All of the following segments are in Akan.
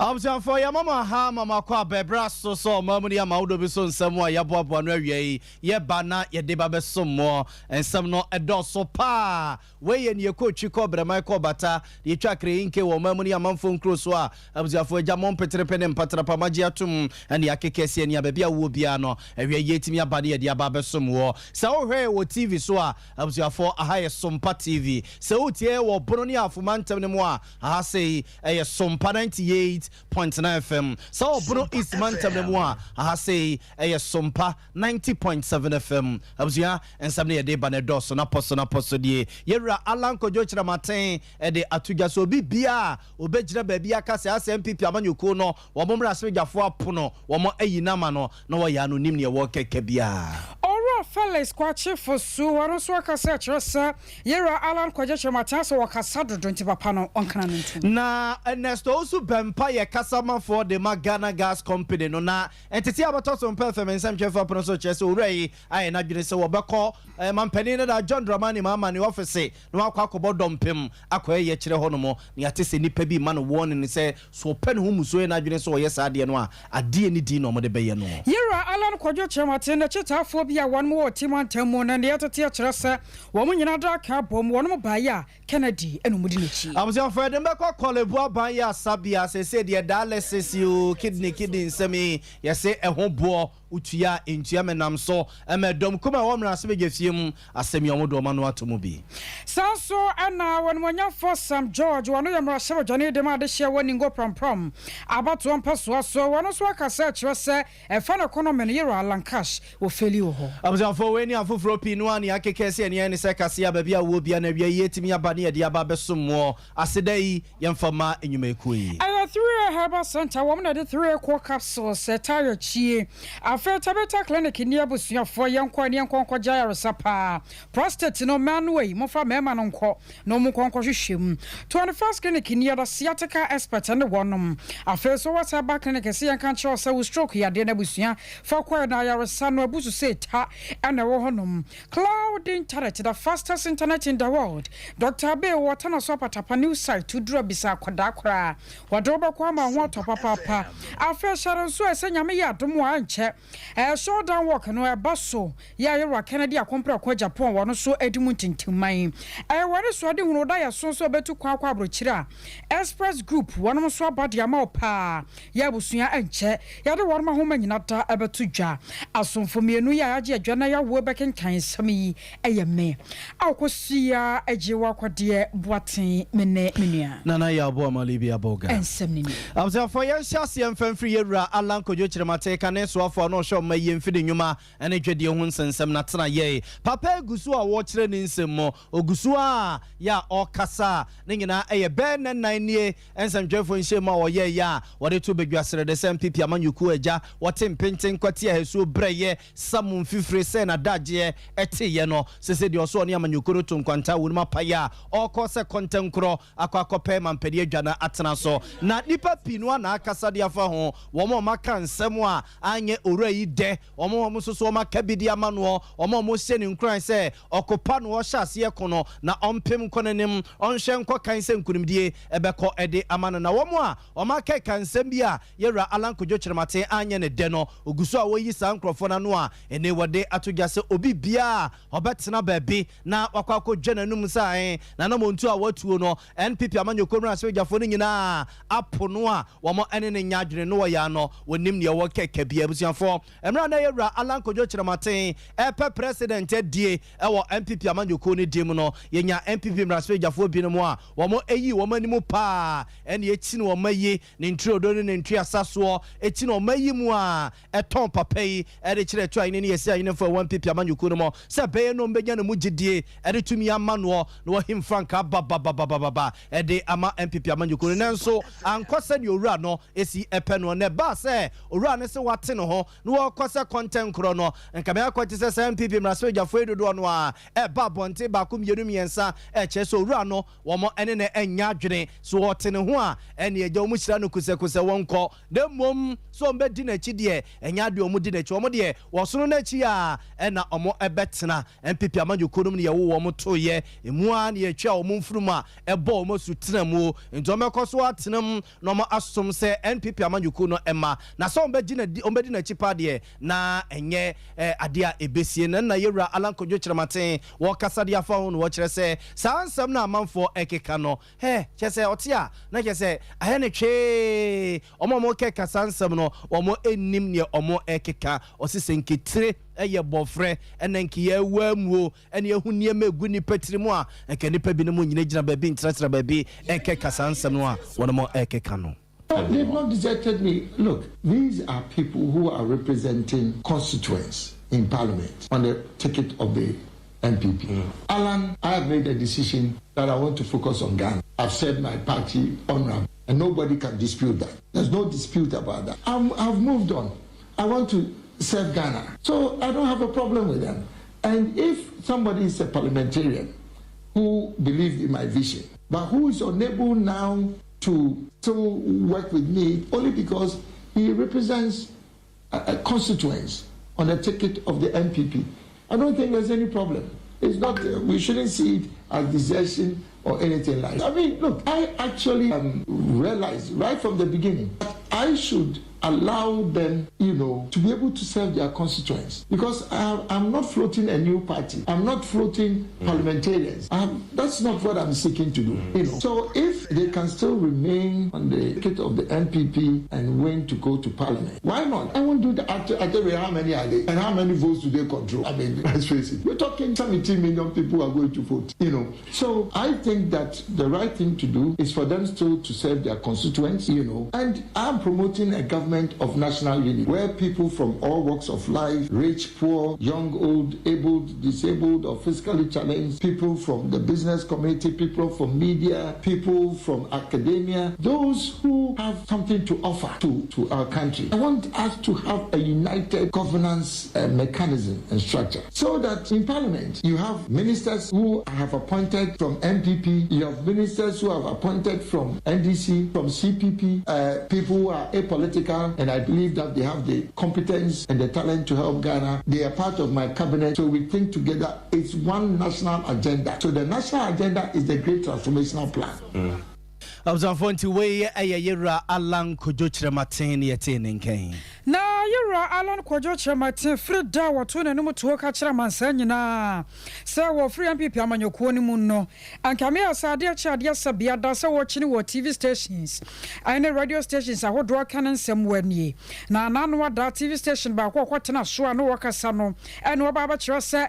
Absent for your mama, ha, mama, qua, bebrasso, so, mammy, amaudo, bison, somewhere, ya bob, one way, ye bana, ye deba, some more, and some not a dosso pa. Way in your coach, you cobra, my cobata, the chakri inke, or mammy, among phone crusoa, absent for Jamon Petrapen and Patrapamagiatum, and the Akekesi and Yabia Wubiano, and we yet me a body at Yababa some war. So, here, what TV soa, absent for a higher Sompa TV. So, tear or Bononia for Mantamoa, I say, a Sompa 98.9 FM. So Bruno East Mantam de Moi, I say a Sompa 90.7 FM. Abzia and some near de Banedos on apostle die. Yera Alanko Jochra Martin and the Atugaso Bibia, Ubejra Babia Casa MP Piamanu Kono, or Momra Sweja for Puno, or more Ayinamano, no Yanu Nimnia Walker Kebia. Ora fellas kwache for su waroso akasa chesa yera Alan Kwajecha Martin so wakasado donti papano onkanantu. Na Ernesto also Vampire Casama for the Magana Gas Company. No, na entity about some performance and Jeff Upon so chess already. I am not going to say Wabako, Mampenina that John Dramani Mamma, the office say, no, I call about Dumpim, Aqua Yetcher Honomo, Niatis in Nipebi man warning and say, so pen whom so in Agnes or yes, I didn't want a DNA no more the Bayano. Yera Alan Kwajecha Martin, the Cheta phobia one more Timon Temon and the other teacher, woman in a dark cab, one more Baya, Kennedy, and Mudinichi. I was your friend, and back call a Baya Sabia, said, your dialysis, you kidney, semi, you say a home boy. Utia in German so and Madame Kuma woman as we give him a semi omodo to movie. So and now when you for some George, one of them Russell Johnny de Madisha when go prom about one person so one of work as such was a fan economy year Lancash will fail you. I was for when you have for Pinuani, I can see any Sakasia baby will be an area yet me a body at the Ababesum more as a day young for ma in you may queen. I threw a herbal center woman at the 3 o'clock capsules, a tired chi. Tabeta clinic in Yabusia for young Kwanian Conquajara Sapa. Prostate no man way, Mofa Memanonco, no more conquashim. 21st clinic in Yada Siatica expert and the one. A first what's a back clinic, a sea and control so stroke here, Denabusia, for Quanaya son of Busu set and a wohonum. Cloud internet, the fastest internet in the world. Dr. Bay Watana Sopa tap a new site to draw Bisa Quadakra. Wadoba Kwama, what papa. Our first shadow so I send Yamia Dumo and check. Short down walk no a basso. Ya Kennedy a compra kwa Japan one so Edmonton to mine. I want to swadi who die so betu kwa brochira. Express Group one so bad yama pa. Ya busuya enche. Ya the one home in nata abetuja. Asom for me no ya aji adwana ya wo beken kan sami me. Akosia ejewa kwa die boaten mene menua. Nana ya bo malibia boga. Ensemni. Abza for yan shasi enfremfri yera Alan Kojochire Mateka ne so for no show my yemfidi nyuma ene dwede ho nsensem na tena ye papa gusu a wo kire ni nsem mo ogusu a ya okasa ne nyina eye ben na nan nie ensem dwefo nhye ma wo ye ya wo de to bedwasere de sem pipi amanyuku agya wo tempenten kwati a hesu breye samun fifre se na daje ete ye no sese de oso ne amanyuku ro to nkwanta wo ma paya okose kontenkro akwakope mampede adwana atena so na nipa pinu na akasa de afa ho wo mo maka nsem a anye ori de omo so ma kabidi amano omo se ni nkran se okopa no hyase ekono na ompem konenim onhwe nko kan se nkunimdie ebeko ede amano na womo a oma ka kansem bia yera Alan Kojochire Martin anye ne de no oguso a woyi sa nkrofo na no a ene wode atogase obi bia obetena baabi na wakwako dwananum sa na na montu a watuo no NPP amanyokomra asejafo ni nyina apono a womo ene ne nyadwene no ya no wonim ne wo keke bia busianfo emra na yera Alan Kojochire Martin epe president die ewo NPP amanyoko ne dim no yenya NPP mrasejafo bi no mo a womo eyi womo animu pa ene echi no womo yi ne ntrodo ne ntri asaso echi no womo yi mu a eton papa yi ere kire twa ne yesi ayine fo NPP amanyoko no mo se be no mbenya no mugidie ere tumi amano no him franka baba ede ama NPP amanyoko ne nso ankose ne owura no esi epe no ne ba se owura ne se wate no ho no kwasa content kro no nka me akwati se MPP mraso jafo edodo no a ba bonte ba kum yenu miensa cheso owura no wo mo ene ne enya adwene so wote ne ho a ene eja omu hira no kusekuse wonko de mom so mbe di na chi de enya de omu di na chi omu de wo sono na chi a na omo ebetena MPP amanyokonum ne ye wo omo toye emu a ne ye twa omu mfuruma ebo omo sutena mu nto mekoso atenam no mo asom se NPP amanyoko no ema na so mbe di na chi pa de na enye ade a ebesie na yewura alankodwo kyerematen wo kasa de afa ho no wo kyere se sansam na amanfo ekeka no kyese otia na kyese ahene twe omo ke kasansam no omo ennim ne omo ekeka osisenketire eye bofre enenke ye wamuo ene ehu niema egu ni petirimu a enke nipa bi ne mu nyina gina baabi ntratra baabi enke kasansam no a wono ekeka no. They've not deserted me. Look, these are people who are representing constituents in parliament on the ticket of the MPP. Alan, I have made a decision that I want to focus on Ghana. I've said my party honorable, and nobody can dispute that. There's no dispute about that. I've moved on. I want to serve Ghana. So I don't have a problem with them. And if somebody is a parliamentarian who believes in my vision, but who is unable now to still work with me only because he represents a constituency on the ticket of the MPP, I don't think there's any problem. It's not, we shouldn't see it as desertion or anything like that. I mean, look, I actually realized right from the beginning that I should allow them, to be able to serve their constituents. Because I'm not floating a new party. I'm not floating parliamentarians. That's not what I'm seeking to do. So if they can still remain on the ticket of the MPP and win to go to parliament, why not? I won't do that. I tell you, how many are they? And how many votes do they control? I mean, let's face it. We're talking 70 million people are going to vote. So I think that the right thing to do is for them still to serve their constituents, and I'm promoting a government of national unity where people from all walks of life, rich, poor, young, old, abled, disabled, or physically challenged, people from the business community, people from media, people from academia, those who have something to offer to our country. I want us to have a united governance mechanism and structure so that in parliament you have ministers who have appointed from MPP, you have ministers who have appointed from NDC, from CPP, people who are apolitical, and I believe that they have the competence and the talent to help Ghana. They are part of my cabinet, so we think together. It's one national agenda. So the national agenda is the great transformational plan. Abzanfonti we yera Alan Kojo Chirematen yete na yera Alan Kojo Chirematen Frida wato na numu tuoka chira mansa nyina se wo free MPP amanyoko ni mu no anka me asade achade asabia da se wo chini wo TV stations ane radio stations ahodo aka nsem wanie na nanu ada TV station ba kwa kwatena so anu wakasa no ene wo baba chiro se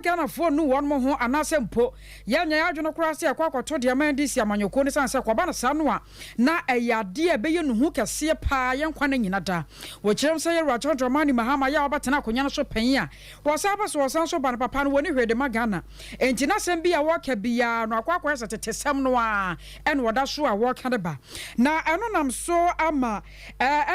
Ghana fo nu won mo ho anase mpo yanya ya adwono kura se akwa kwato de amandisi amanyoko ni sanse kwa bana sanwa na eyade ebeye nu hu kese pa yenkwa na nyina da wo kirem se yera chodro mani mahama ya obatena akonya no so panyi a wo sa ba so san so ban papa no woni hwede magana enti na sem bia wo ka bia no akwa se tetesem no a ene woda so a wo ka de ba na eno nam so ama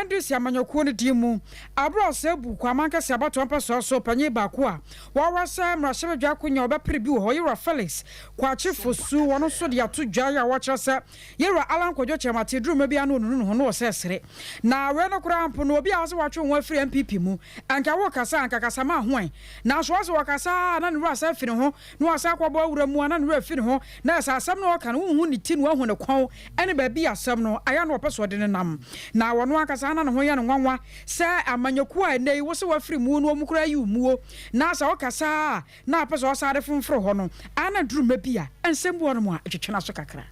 ndisi amanyoko ne dimu abro se bu kwa manka se abato ampa so panyi ba ko a wo wasa mrahye dwa akonya obepre bi wo yera Felix kwa chifu su wono so de ato dwa ya wo kire se yera Alan Kojo Chirematen drum bia no no no sesere na we no kura ampo no obi a so watwe ho afiri MPP mu anka wo kasa anka kasa ma ho na so so wakasa na no asa afiri ho no asa kwabo awura mu na no afiri ho na asa asam no ka no hu ni ti no ahu ne kwon ene ba bi asam no aya no opeso de ne nam na wono akasa na no ho ya no nwanwa se amanyaku a nei wo se wafiri mu no mu kura yi umuo na asa wakasa na apeso asa de fomforo ho no ana drum bia ensem bo no mu a twetwena so kakra.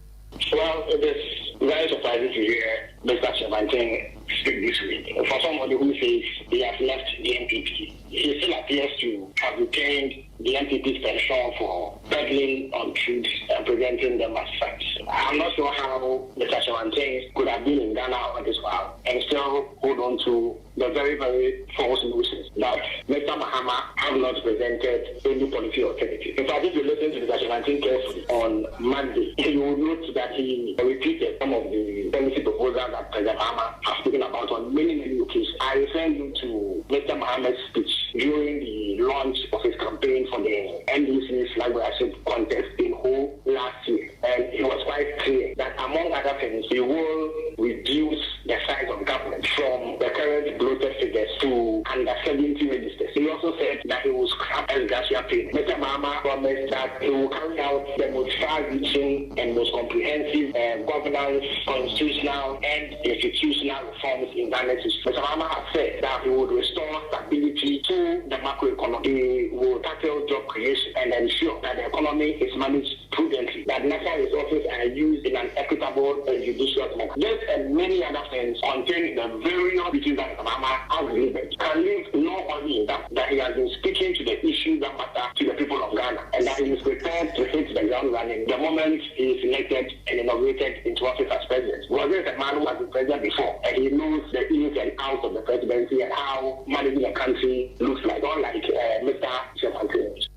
Well, it is very surprising to hear Mr. Chirematen speak this week. For somebody who says he has left the MPP, he still appears to have retained the MPP's penchant for peddling on truths and presenting them as facts. I'm not sure how Mr. Chirematen could have been in Ghana all this while and still hold on to the very, very false notions that Mr. Mahama have not presented any policy alternative. In fact, if you listen to Mr. Chirematen carefully on Monday, you will note that he repeated some of the policy proposals that President Mahama has spoken about on many, many occasions. I refer you to Mr. Mohammed's speech during the launch of his campaign for the NDC flag bearership contest in Ho last year. And it was quite clear that, among other things, he will reduce the size of government from the current bloated figures to under 70 ministers. He also said that he will scrap ex-gratia payment. Mr. Mahama promised that he will carry out the most far-reaching and most comprehensive governance, constitutional and institutional reforms in Ghana. Mr. Mahama has said that he would restore stability to the macroeconomy. He will tackle job creation and ensure that the economy is managed prudently, that natural resources are used in an equitable and judicious manner. This and many other things contain the various issues that Mr. Mahama has delivered. Can leave no only in that he has been speaking to the issues that matter to the people of Ghana, and that he is prepared to hit the ground running the moment he is elected and inaugurated into office as president. Well, there is a man who has been president before, and he knows the ins and outs of the presidency and how managing a country looks like, unlike Mr. Shepherd.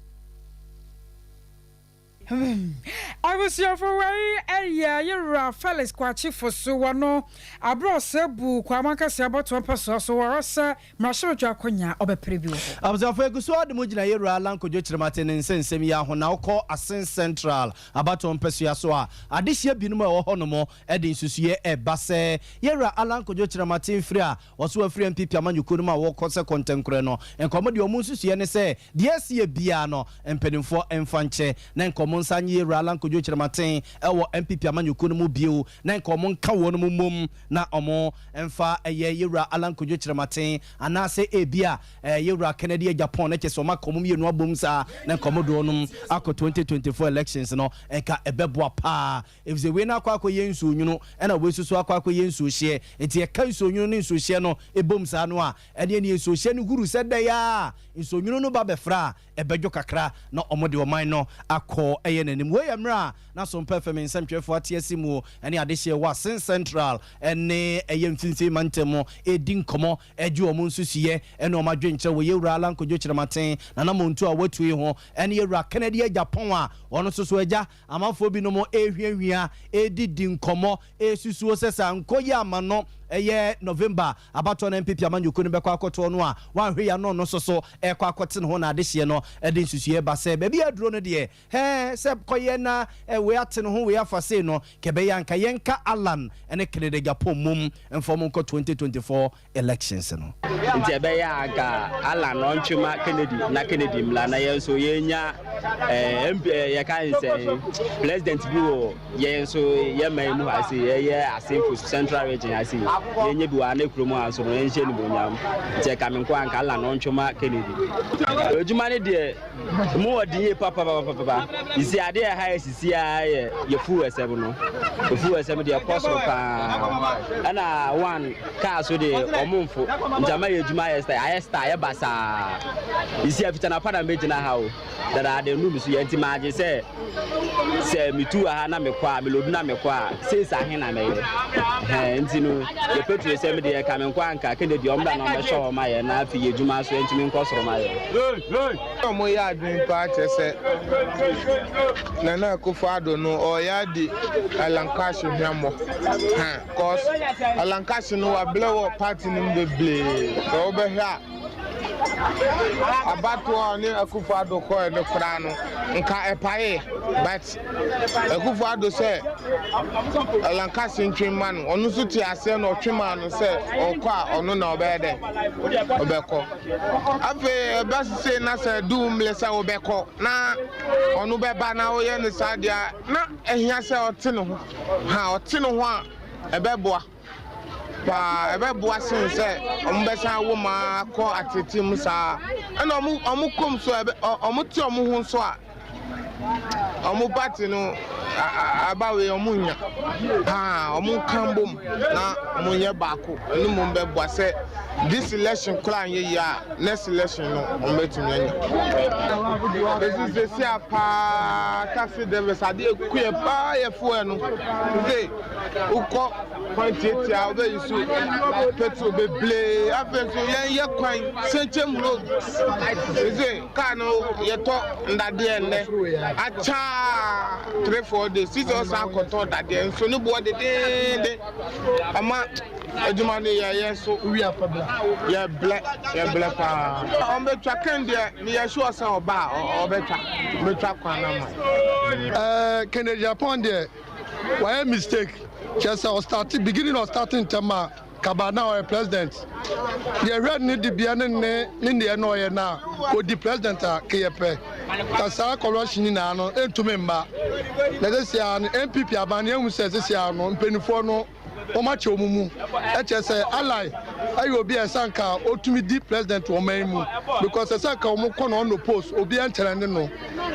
I was here for a year, you're fellas quachi for so one. I brought Sebu, Quamaka Sabat to a person, so I was Marshall Jaconia of a preview. I was off a good sword, the Mujina Yera, Lanko Jotra Martin and Saint Semia, who now call Ascent Central, about on Persuasoa. I this year Binuma or Honomo, Eddie Susie, a Basse, Yera, Alanko Jotra Martin Fria, or so a free and people man you couldn't walk on content creno, and Commodio Musus Yene say, Yes, ye Biano, and Penning for Enfanche, then Monsanye Ralan Kojo Chiramatin, Ewo MPP Amanyu Kunumu Biu, Nan Common Kawono Mum, Na Omo, Enfa, a Yera Alan Kojo Chiramatin, and I say Ebia, Yera Kennedy Japan, Soma Commu no Bumsa, Nan Commodonum, Ako 2024 elections, no, Eka Ebebwa Pa. If the winner Quako Yensu, you know, and a Wisu Quako Yensu share, it's a council union Sushano, a Bumsa Noa, and the Sushen Guru said they are, in so you know Babefra, a Bejokakra, no Omodio Mino, Ako. And way amra na some performance some for TSMO and addition was Central and a yemfinfi mantemo a dinkomo a juomunsusie and no madrincha we ralan ko jochira matin na namontu a watu ho and yera Canada Japan ono so eja amafo bi no mo ehwiahwia e didinkomo e susuo sesa nkoya amano eye November abato na MPP amanyu kunu bekwa akoto no a wanhwe ya no no so e kwa akote no na adehye no e de nsusuye ba se ba bia duro no de he se koye na we ate no ho we afase no kebe yanka yenka Alan ene Canada Japan mum inform ko 2024 elections no nti be ya ga Alan no ntwema Kennedy na Kennedy mla na ye so yenya MP ye kan say president bi wo ye so ye man mu ase ye asemfo Central region ase yenye bi wa na kromo aso no enhye ni bonyam nti ka me ko anka Alan no ntwema Kennedy ejuma ne de mu odie papa isi ade ya ha sisi ya ye fu esem no fu esem de cost pa ana one car so de omumfo njama ye ejuma ya star ya basa isi afita na pada meji na ha o dada de nu so ye nti maje se mitu ha na mekwa melodu na mekwa se sa he na me nti no ye petrol esem de ka me kwa anka Kennedy omda na me show ma ye na afi ye ejuma so nti me nkosoro ma ye omo ya adwin pa chese Nana Akufo-Addo no or ya di Alankashi hwamo cause Alankashi no wa blow up party nim be ble so be here abato ni Akufo-Addo ko e no kra no nka epae but Akufo-Addo say Alankashi ntwema no onu so ti ase no twema no say okọ a onu na obede obekọ afi bas say na say do mlesa obekọ na onu beba na oye ni sadia na ehia say ote no ho ha ote no ho a ebeboa pa ebeboa sin say ombesa wo ma ko atetim sa na omu kom so omu ti omu ho so a omu party no abawe omunya omu kambom na omunye bako enu mo beboa say this election clan ye ya next election no ometumi anya this is the pa taxi drivers ade kuye pa ye fo enu say uko point 8 ya obe isu petrol be ble afenso ye kwan senchem road say car no ye to ndade enne acha 3-4 days 6 hours akoto dade so no bo de ama adwuma ne yɛ so we are problem yɛ blɛ pa on betwa kan de ne yɛ sure say oba betwa kwan na Kennedy Japan there why mistake just beginning of starting tema Kabana or president. The red need to be an no na or the president KP. Kasa corruption in ano and to member. Let us say an MPP Abania who says this year no Peniforno or Macho Mumu. HSA ally. I will be a Sanka or to me deep president or Maimu because a Sanka on the post or be entering no.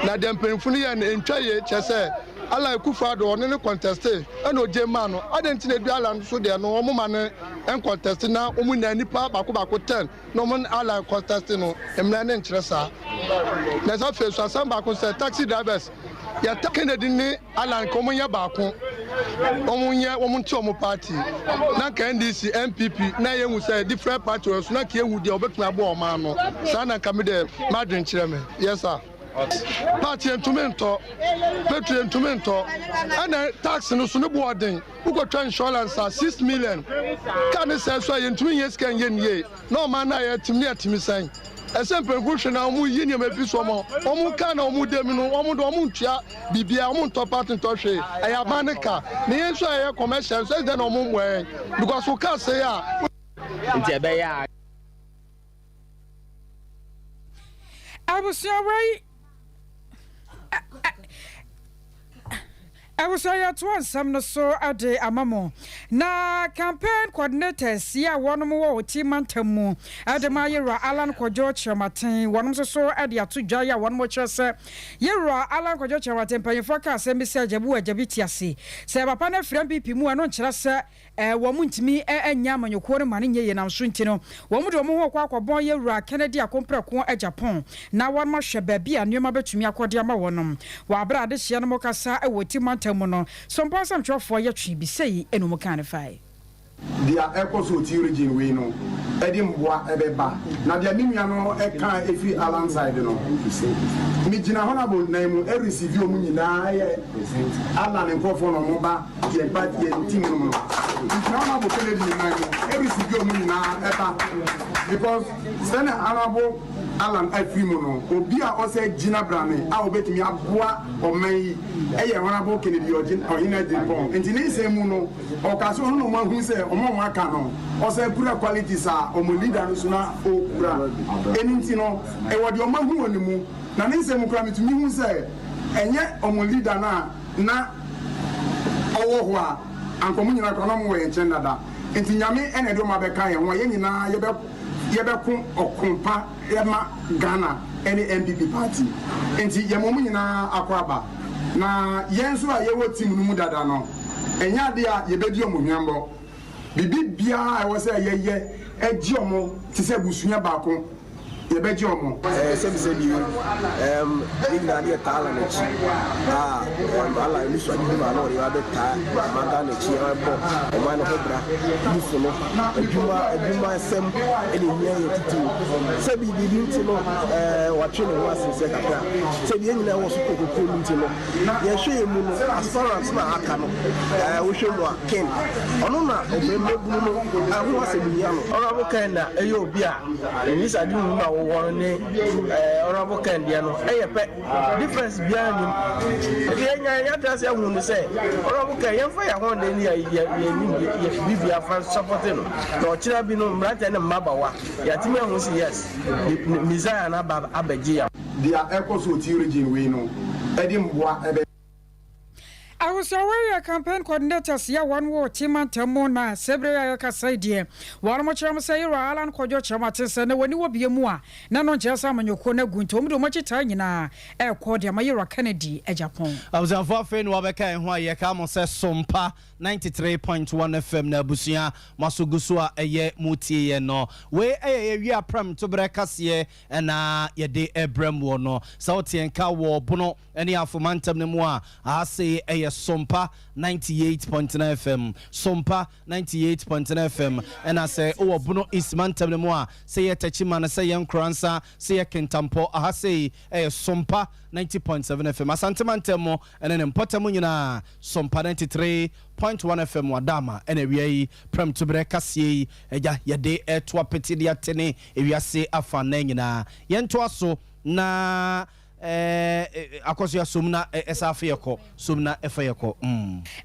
Now then Penifunia and entire HSA. Ala Kufado on any contest, and no Germano. I didn't see the island so there no woman and contest now. Omuna nipa baku 10. No man ala contesting no. Emlan interesa. There's a face for some baku say taxi drivers. Ya taking the dinner Alan Comunya Baku. Omunya Omunchomo party. Na NDC MPP. Na you say different party was not here with the Obekna Mano. Sana Kamide Madrin Chairman. Yes, sir. Party and Tumento, Petri and Tumento, and tax no Sunu boarding, who got insurance 6 million. Can it say so in 2 years can ye? No man, I had to me at me saying. A simple question now, Muyin, Mepisomo, Omukana, Omudemino, Omudomuntia, Bibia, Omunto Party Toshe, I have Manica, the answer I commercial says then Omun way, because who can't say, I was right. I was at once some so a day amamo. Na campaign coordinators, ya one more team antemu. Ademayera Alan Kojocha Martin, one so at the two Jaya, one more chase. Yera Alan Kojocha Martin, paying for cast, and Mr. Jabu Jabitiasi. Sabapana Frampi Pimu and on Chassa, woman me and Yam and your quarter money, and I'm swintino. One would more quack boy, Yera Kennedy, a compra at Japan. Now one more baby and you mother to me a quadiama one. While brother Shianamokasa, a would team Sompa some chop for your tree be say and no kind of fire. They are echoes of the region we know. Edinburgh Ebeba. Now the Mimiano Eka every alongside no. Mijina honorable name every civil munina Alan and Crawford on Moba, the party and team. Honorable every civil munina Eba because Senate Honorable Alan Efrimono, Obia also Gina Brame, I will bet me a boa or may a honorable Kennedy or in a depot. And in say Muno, or Casso no one who say, Omo Macano, or say pura qualities are Omolida Suna or Pura. Anything, and what your man who on the moon, Nanese Mukrami to me who say, and yet Omolida na Owa, and Communal Economy and Canada. And Tinyame and Edoma Becca, and Wayena Yebekun or Kumpa, Yama Ghana, any MPP party. And Yamomina Aquaba. Na Yensua Yewo Tim Numudadano. And Yadia Yebedio Muyambo. Bibi Bia, I was a ye, a Giomo, Tisebusunya Bako. Yebejomo. Said you, Ignadia Talent. Allah, you should be my lord, you are the time, Mandana Chia, or Mana Hobra, Musumo, a Juma Sem, any year to say, we didn't know what children was in Secapa. Said the enemy was supposed to pull into law. Yes, she as far as my Akano, we should know Ken. Onona, I was a young, or a kind of Ayobia, and this I do know. Honorable Candiano, difference behind him. The answer I want to say, Honorable Candiano, I want to be a fan supporting. No, Chirabino, Mrat and Mabawa. Yatima was yes, Mizaya and Abajia. They are echoes of the region we know. Edinburgh. I was aware a campaign coordinators ya one war team and Tamona, Sebrea Casaidia. One more cham say Alan Kojo Chamatis and when you will be a moa. None on Jasam and your corner going to much time in a air cordia Mayura Kennedy at Japan. I was a Vafen Wabeka and why you come on says Sompa 93.1 FM Nabusia, Masugusua a ye muti no. We a pram to Brecasie and ye de Ebrem wono. Sauti and Kawo Bono, any afomantum nemoa. I say a Sompa 98.9 FM. Sompa 98.9 FM. And I say, oh, Bruno Eastman Temnemoa, say a Techimana, say young Cransa, say a Kentampo, I say a Sompa 90.7 FM. Asanteman Temo, and then Potamunina, Sompa 93.1 FM Wadama, and a way, Prem to Brecassi, a yade air to a petitia tene, if you say a fanena, Yentoaso, na. Akosia sumna esafiyako sumna efayako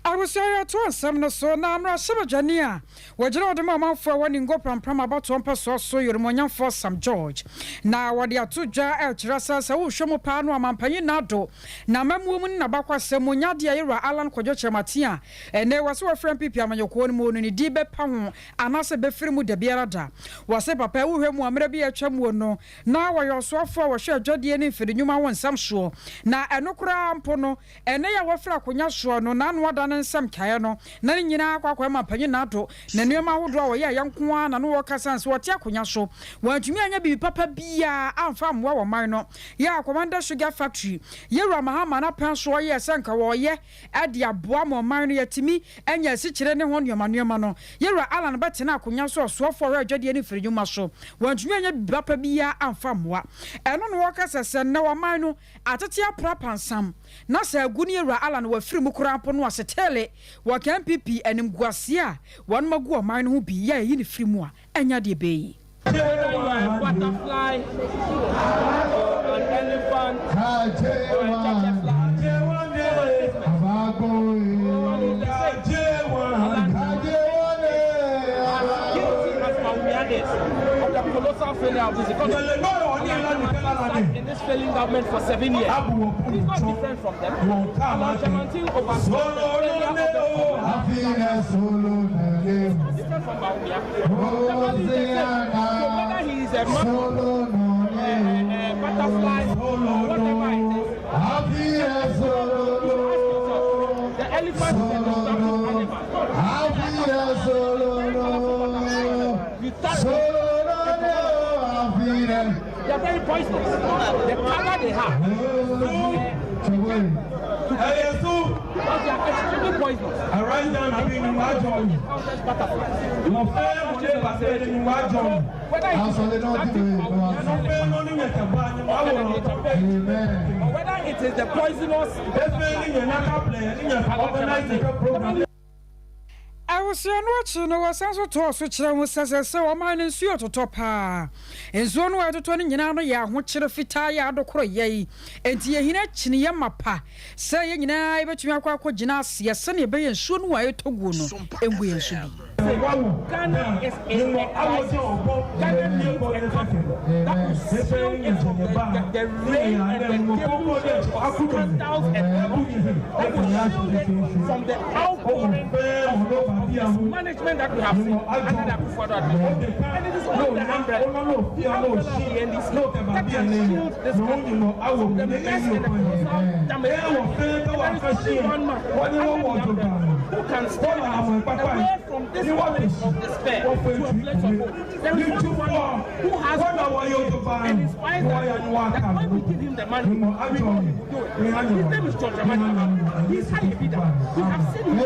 I was say to some so na amra sebajania wajira de mama for wani ngo pram about one person so yormonya for some George na wadi atudwa elchirasa sa wo hwemo pa no amampanyi nado na mamuom na bakwa semunya de ayira Alan Kwadwo Chematia ene wase wa friend pipi amanyoko no ni di be pa ho anase be firi mu de biara da wase papa wo hwemu amra bi atwamu no na wayosoafo wa hwe adwade ni firi nyuma nsam so na enokura mpo no ene ya wafra konya so no na no ada nsam kae no na nyina akwa mapanyi na do na nneema hodo a woya yanko a na no wokasa nso wote akonya so wantumi anya bibi papa bia amfa mwa wo man no ya Commander Sugar Factory yewra mahama na pan so ye senka wo ye ade aboa mo man no yatimi anya sikire ne ho nneema no yewra Alan betena akonya so soofo re adwade ni firidwuma so wantumi anya bibi papa bia amfa mwa eno no wokasa sen na wo man no atatia prapansam na sa aguni ewra Alan wa firi mu kurampo no asetele wa KMPP enim guase a won magu o man no ho bi ya yi ni firi mu a enya de beyi butterfly an elephant colossal failure of this economy. In this failing government for 7 years. He's not different from them. Different from Baumia. So whether he is a man, butterfly, whatever it is, the elephant is a destructive they are very poisonous. The color they have, they are extremely poisonous. Right now, I'm being in my job. Whether it is the poisonous, I was watching no sense to us which was so a mine and suit to top her. And so no to 20 Yanano ya, which the fitaya do croye, and Tiahina Chiniamapa, saying I bet you are quite genasi, a sunny bay and soon way to Guno, and we should be. Ghana is in the rain and the scandals and from the outpouring of management that we have seen under the further administration. And it is all the umbrella of the NDC that can shield this country from the mess and the colossal damage. And there is only one man who can stand away from this place of despair to a place of hope. There is only one man who has hope and inspires that when we give him the money, we know he will do it. His name is George Amadi. He's highly bidder. We have seen him.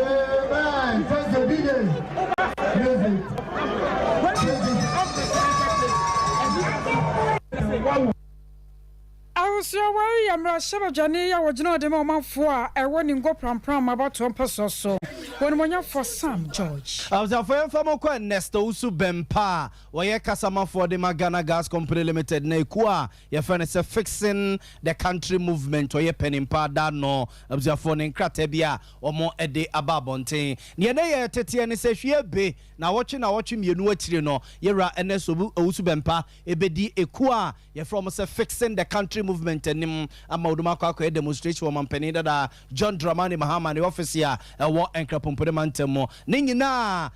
I was your way, I'm not sure Johnny. I was not the moment for a warning go pram about 2 pesos so. When for Sam George. I was a friend from Okwa Nesto Usu Bempa, where Kasama for the Magana Gas Company Limited, Nekua, your friend is fixing the country movement, or your penny pada no, observe for Nkratebia, or more a day ababonte. Near the Tetian says, ye be now watching you know it, you know, Yera and Usu Bempa, Ebedi Ekua, you're from fixing the country movement, and Amaudumaka demonstration for Mampeni that John Dramani Mahama, the officer, a war and Pumpedamantemo, Ningina,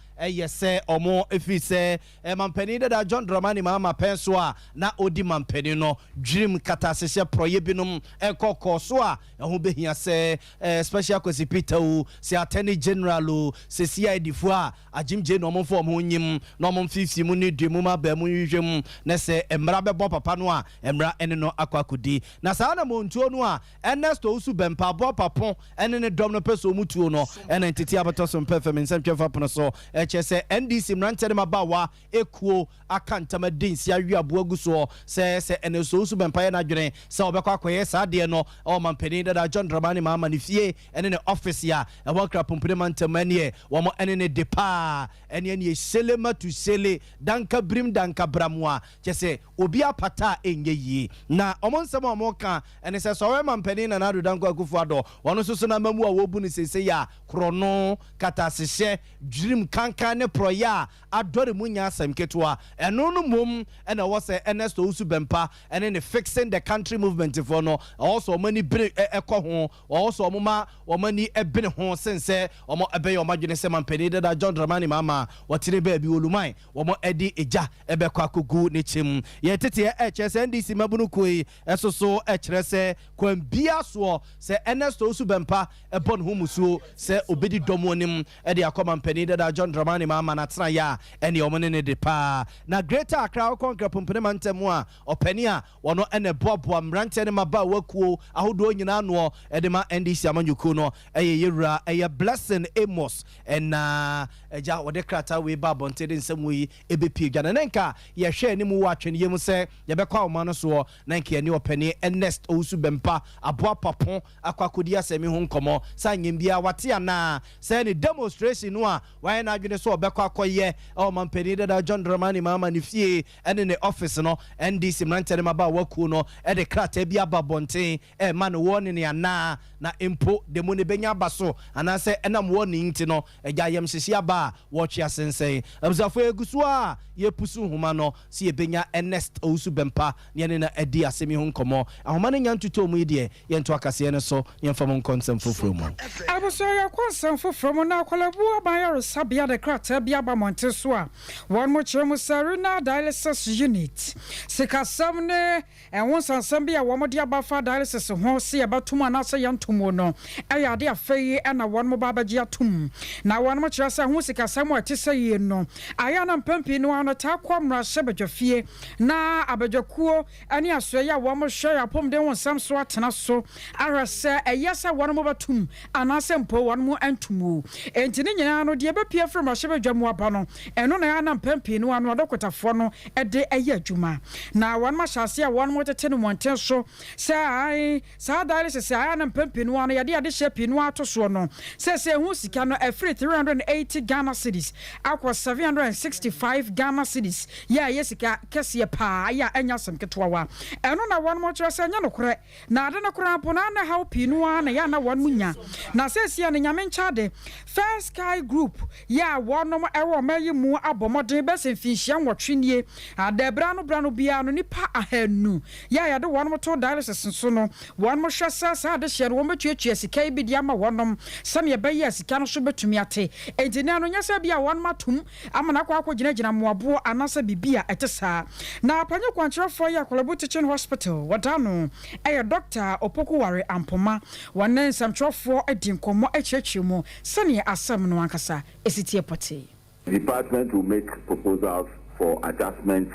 say omo efi say mampani da John Dramani Mahama penso a na odi mampani no dream katasese proye binom ekoko so a ho behia say special kwesi Peter o se attorney general o se CID fo a ajimje no mo fo mo nyim no mo 50 mu ni dwemu ma ba mu hwehwem na se emra bebo papa no a emra ene no akwakudi na saa na montuo no a Ernest Osu Bempa bo papon ene ne dom no peso mutuo no ene ntiti abato so mpefem nsentwefa pono so chese NDC mrantere mabawa ekuo akantama dinsi awi aboagu so se Ernest Osu Bempa na dwene se obekwa akoye saa de no o mampani da John Dramani Mahama ne fie ene ne office ya e wakra pompire mantamanie wo mo ene ne depa ene ne selema tu sele danka brim danka bramwa chese obi apata enye yi na omonsem omoka ene se so we mampani na nadu danko akufu ado wono so na mamu a wobu ne sese ya krono katasehye dream kankan ne proya adore munya asem ketwa eno no mom ene wo se Ernest Osu Bempa ene ne fixing the country movement for no also many ekọ ho also omoma omani ebene ho sense omo ebe yo madwene se mampani da John Dramani Mahama wotire ba bi oluman omo edi eja ebekọ akogu ne chem ye tete chese NDC mabunu koi esoso echrese kwambia so se Ernest Osu Bempa ebon humusuo se obedi domonim ede akoma mampani da John Dramani Mahama na tena ya ene omone ne de pa na Greater Accra Konkra pompene mantemu a opani a wono ene bobo mrante ne maba wakuo ahodo nyina no ede ma NDC amanyuku no eye yewura eye Blessing Amos na eja wode krata we ba bonte de nsemu yi ebepi dwana nenka ye hwe ni mu watwene yemu se ye bekwa oma no so nenka ni opani Ernest Osu Bempa aboa papon akwakodi asemi ho nkomo sanyem bia wate ana se ni demonstration no a wan na adwene so obekwa akoye o mampani da John Dramani Mahama ni fie ene ne office no NDC mrantere maba waku no e de krata bia ba bonte man won ne ana na empo de mo ne benya baso ana se enam won nti no eja yem hyehyia ba watch asensen abzafo egusu a ye pusu homa no se ye benya Ernest Osu Bempa ne ne na edi asemi ho nkomo ahoma ne nyantuto mu ide ye nto akase ne so ye fam konsem foforo mu aboso ya konsem foforo mu na kwalabu abayaro sabia de krata bia ba monte so a won mo chemu sarina dialysis unit sikasam ne enwon sansam bia wo mo de abafa dialysis ho se ya batum anase yantomo no eya de afei na won mo baba gia tum na won mo kira sa ho sikasam o te sey no aya na mpampi no ano ta kwamra sebadwafie na abadwakuo ani aso ya wo mo hwe apom de won sam so atena so arase eyesa won mo batum anase mpo won mo antumu enti ne nyina no de bepia from sebadwamu aba no eno na ya na mpampi no ano adokotafo no de eye adwuma na won ma hyase a won mo tete no monten so sai sa dialysis aya na mpampi no ano ya de hye no ato so no se hu sika no every 380 Ghana cedis akwa 765 Ghana cedis ya yesika kese pa ya anya sam ketwa eno na won mo kire se nya no kore na ade no kore apo na na how pinu na ya na won munya na se ya ne nyame nchade First Sky Group ya won no ewo mayi mu abomoden be se finhia nwotwenie adebra no bia no nipa ahanu ya de won mo to dialysis so no won mo hwesa sa de hye won betuatua sika bi dia ma wonom sam ye be ya sika no so betumi ate engineer no nyasa bia won matum amana kwa akogina moabo anasa bibia etesa na apanye kwankyerefo ya Kwalabu Teaching Hospital wadano eye Dr. Opokuware Ampoma wanen samkyerefo edinkomo echechemu sane asam no ankasa esitie pote. The department will make proposals for adjustments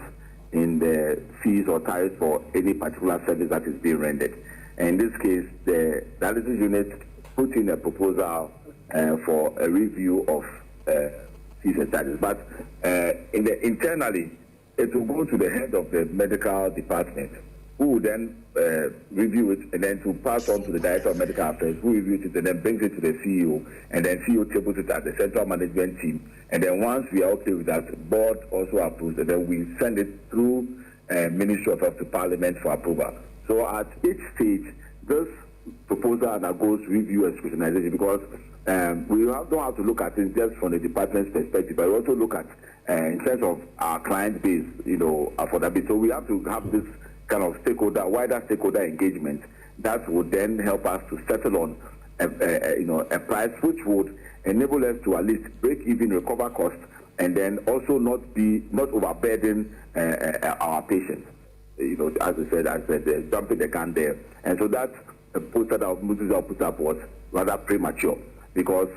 in the fees or tariffs for any particular service that is being rendered. And in this case, the dialysis unit put in a proposal for a review of fees and charges. But internally, it will go to the head of the medical department, who will then review it and then to pass on to the director of medical affairs, who reviews it and then brings it to the CEO, and then CEO tables it at the central management team. And then once we are okay with that, board also approves, and then we send it through Ministry of Health to Parliament for approval. So at each stage, this proposal undergoes review and scrutinization, because we don't have to look at it just from the department's perspective, but we also look at in terms of our client base, affordability. So we have to have this kind of wider stakeholder engagement that would then help us to settle on a price which would enable us to at least break even, recover costs, and then also not overburden our patients. As I said, jumping the gun there. And so that poster that Moses put up was rather premature because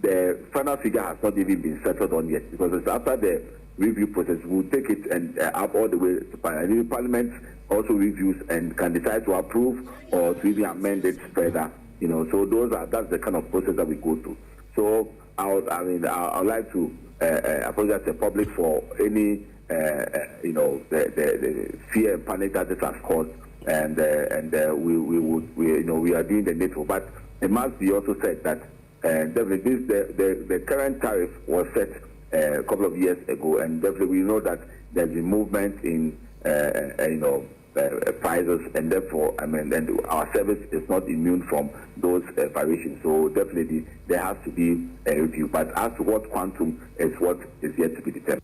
the final figure has not even been settled on yet. Because it's after the review process, we'll take it and up all the way to Parliament. Parliament also reviews and can decide to approve or to even amend it further. So that's the kind of process that we go through. So I'd like to apologize to the public for any the fear and panic that this has caused, and we are doing the needful. But it must be also said that definitely the current tariff was set a couple of years ago, and definitely we know that there's been movement in prices, and therefore and our service is not immune from those variations. So definitely there has to be a review. But as to what quantum is what is yet to be determined.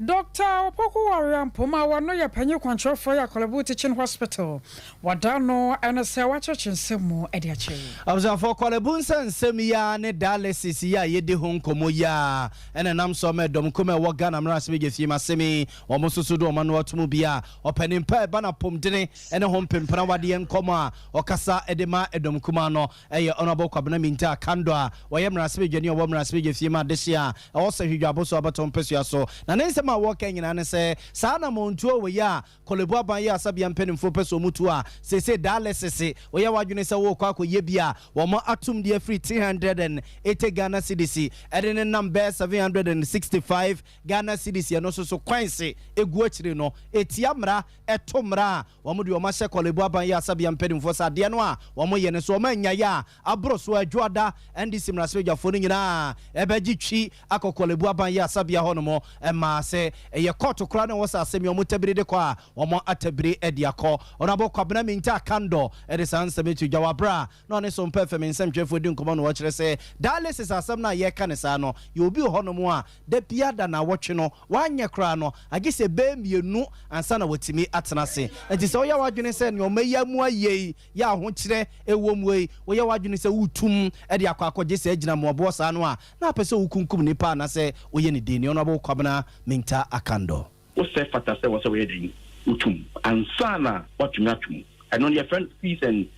Dr. Opoku Warrior Poma wano ya penye kwancho for ya Kolebu Teaching Hospital. Wadano NSA wacho nsemu ediache. Abza for Kolebu nsemu ya ne dialysis ya yedi honkomo ya. Ene namso me dom kume wagana mrasimi gefima semi omususudu omanu watumu bia openimpa bana pomdene ene hompempana wadi nkoma okasa edema edom kumano eye onabo kwabena minta kandwa waye mrasimi geni obo mrasimi gefima desia osa hidwabo so abatom pesu aso na nense ma woka nyina ne se saa na montuo we ya Kolebu aban ya asabia mpenimfo peso mutu a sese dialysis we ya wadwene se wo kwa akoye bia wo mo atum de free 380 Ghana cedis edene number 765 Ghana cedis no so kwanse egu akire no etia mra etomra wo mo de wo ma hye Kolebu aban ya asabia mpenimfo sa de no a wo mo ye ne so ma nya ya abroso adwoada ndc mrasebejafo no nyina ebeji twi akokolebu aban ya asabia hono ma se ye court kura na wasa asemi omo tabiri de kwa omo atabiri ediako onabo kwabena minta kando ede sanse metu jawabra no ne so mpa fem nsem twefo di nkomo no wachire se dialysis asem na ye ka ne sa no ye obi hono mo a da piada na wotwe no wanye kura no agise be mienu ansa na watimi atena se enti se oya wadwene se ne omayi mu ayi ya ho kire ewom wei oya wadwene se wutum ede akwakoje se agina mo obo sa no a na pese wukunkum nipa na se oye ne dini onabo kwabena minta akando o se fata se was we dey utum ansana what you natum and on your friend fees and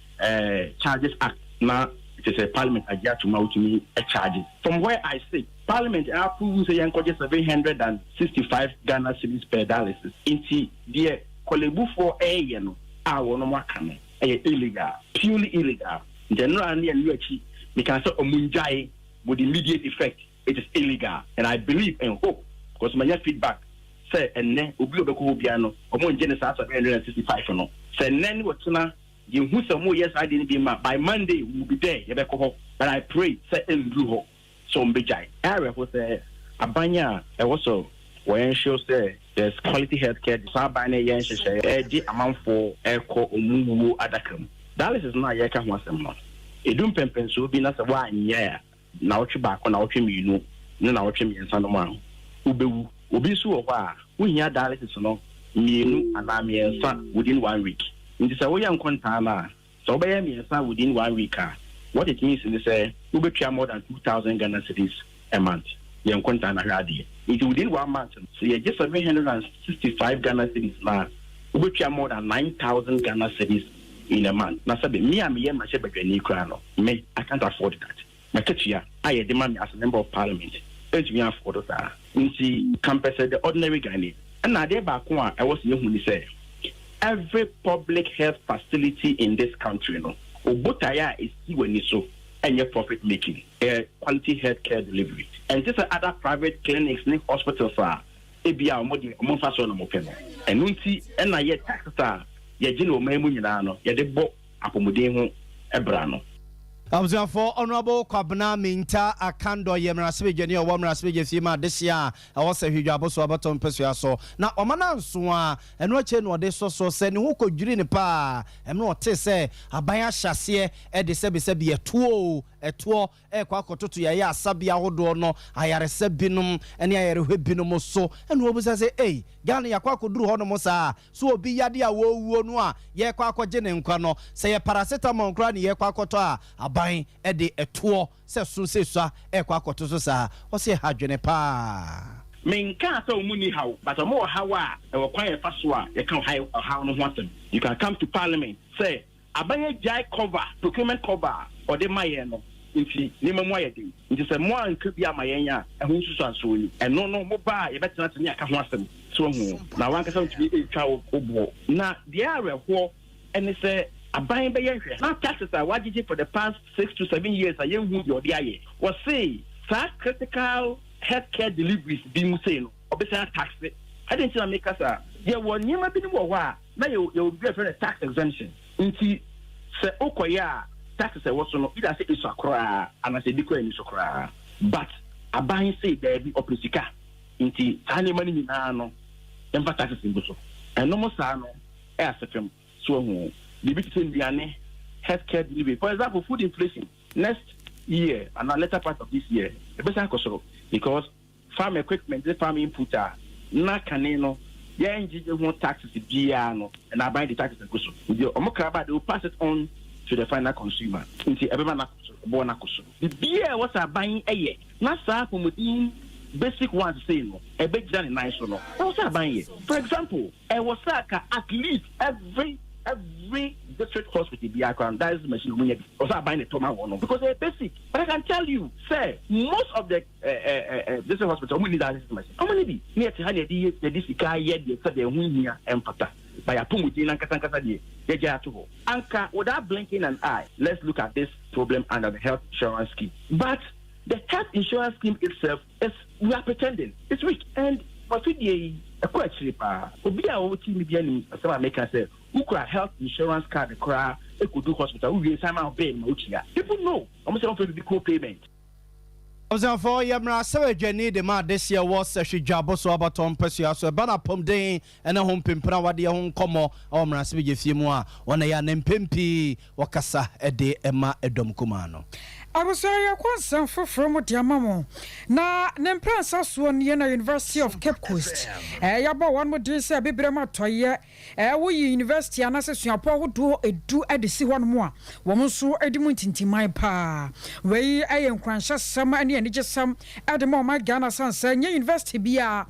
charges act na it is a parliament agya to me a charges from where I sit parliament approve say yanko 765 Ghana cedis per dialysis inti the Kolebu for a no a wono maka no illegal purely illegal general na you achi because omunjai with immediate effect it is illegal and I believe and hope because my feedback say enne obi obeko obia no omo nje ne saa 765 no say nnen wotuna ye hu some yes I didn't be by Monday we will be there ye beko ho but I pray say endru ho so mbejai area for say abanya e woso when show say there's quality healthcare so abanya yen hye di amanfo eko omuwu adakam dialysis na ye ka ho asem no edum pempenso bi na se wa anya na wotwe ba ko na wotwe mienu na wotwe miensa no ma ubewu obi so wo kwa wohia dialysis no mienu ana miensa within 1 week nti say wo yan konta na so be miensa within 1 week what it means is say we betwa more than 2000 Ghana cedis a month yan konta na hade it within 1 month so you just 765 Ghana cedis na we betwa more than 9000 Ghana cedis in a month na sabe me am ye ma she badwani kra no me I can't afford that Makatia, I demand as a member of parliament. It's me for that. Nti campus the ordinary Ghanaian. And now there back one I was young when he said every public health facility in this country, no, Obotaya is when so and your profit making, quality healthcare delivery. And just other private clinics, hospitals are ABR more fast on open. And nunti and I yet tax ye jino memu nyano, ye de bo apomodin ebrano. Abza for honorable Kwabena Minta Akando Yemrasbeje ni Wamrasbeje Fima this year I was a hijabo so abaton pesua so na omana nso a eno ache no de so se ne ho kodwiri ne pa em no te se abaya hyase e de se be ye tuo eto ekwa kototo ye asabia hodo no ayaresa binom ene ayarehwe binom so ene obusa se Ghana yakwa akoduru ho no mo saa so obi yade a wowuo no a ye kwa akogye ne nkwa no se ye paracetamol nkra ne ye kwa akoto a aban de eto se so se so ekwa akoto so saa o se hadwene pa Menka so muni how, but a more how or quiet fast one, you can hide how no one. You can come to parliament, say, Abaya Jai cover, procurement cover, or the Mayano, if he name a moyety. It is a more and could be a Mayana, and who's so and no mobile, you better not near Kawasan. So now one can to be a child of war. Now the area war, and they say, a buying by now taxes are what did you for the past 6 to 7 years, a young wood or the eye. Was say, such critical healthcare deliveries being saying, obviously tax it. I didn't make us there were never been more. Now you'll be a tax exemption. Until say, Okoya, taxes are what's on it. I say it's a cry, and I say, declare it's a cry. But a buying say there be opposite. Until tiny money in Ano, and taxes in Busso. And no more Sano, air second, so the between the healthcare delivery. For example, food inflation next year and a later part of this year, the best because farm equipment, the farm input are not canino, yeah, and want taxes to piano, and I buy the taxes and goes. The Omokraba, they will pass it on to the final consumer. Into everyone, the beer was a buying a year, not far from within basic ones saying, a big journey nice or no. What's a buying it? For example, I was at least every district hospital be account that is the machine we also buying a tomato because they're basic. But I can tell you, sir, most of the district hospital we need that machine. How many be near to have the this guy yet they win here and pata by a pum within Anka Anka without blinking an eye. Let's look at this problem under the health insurance scheme. But the health insurance scheme itself is we are pretending it's weak and but with the quite cheaper. Obi a wo team bi anim some American say who could health insurance card the cry they could do hospital we sign out pay people know I'm saying for the co-payment. For Yamra Savage the ma this year was she jabo so about Tom Persia so bana pom den and a home pimpra what the home como or Mrasbi Fimua on a yan pimpi wakasa a de Emma Edom Kumano. I was sorry, I want some from what your mamma. Now, Nempress one University of Cape Coast. Yaba one more day, say, Bibrama Toya. We University and assess your power do at the sea one more. Woman so Edmund into my pa. Where I am conscious some and just some at the moment my Ghana son saying, University be and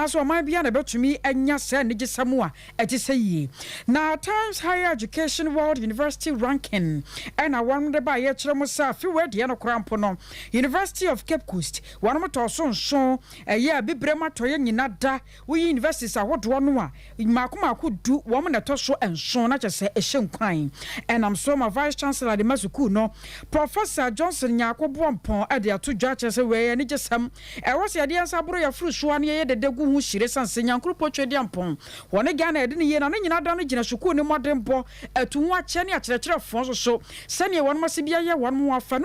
also my be about to me and yes, send just some more at the say. Now, Times Higher Education World University ranking. And I wonder by a Chromosa few Diana Crampono, University of Cape Coast, one more torson show a year be brema toyen nada. We universities are what one more. Makuma could do woman at Tosho and so not just a shame crying. And I'm so my vice chancellor the Masukuno, Professor Johnson Yako Bompon at the two judges away and it just some. I was the idea Sabroya fruit one year the Degu Shires and Senyan Krupo Chediampon. One again I didn't hear any other Shuku no more tempo to watch any at the church of so. Send one must be a one more fan.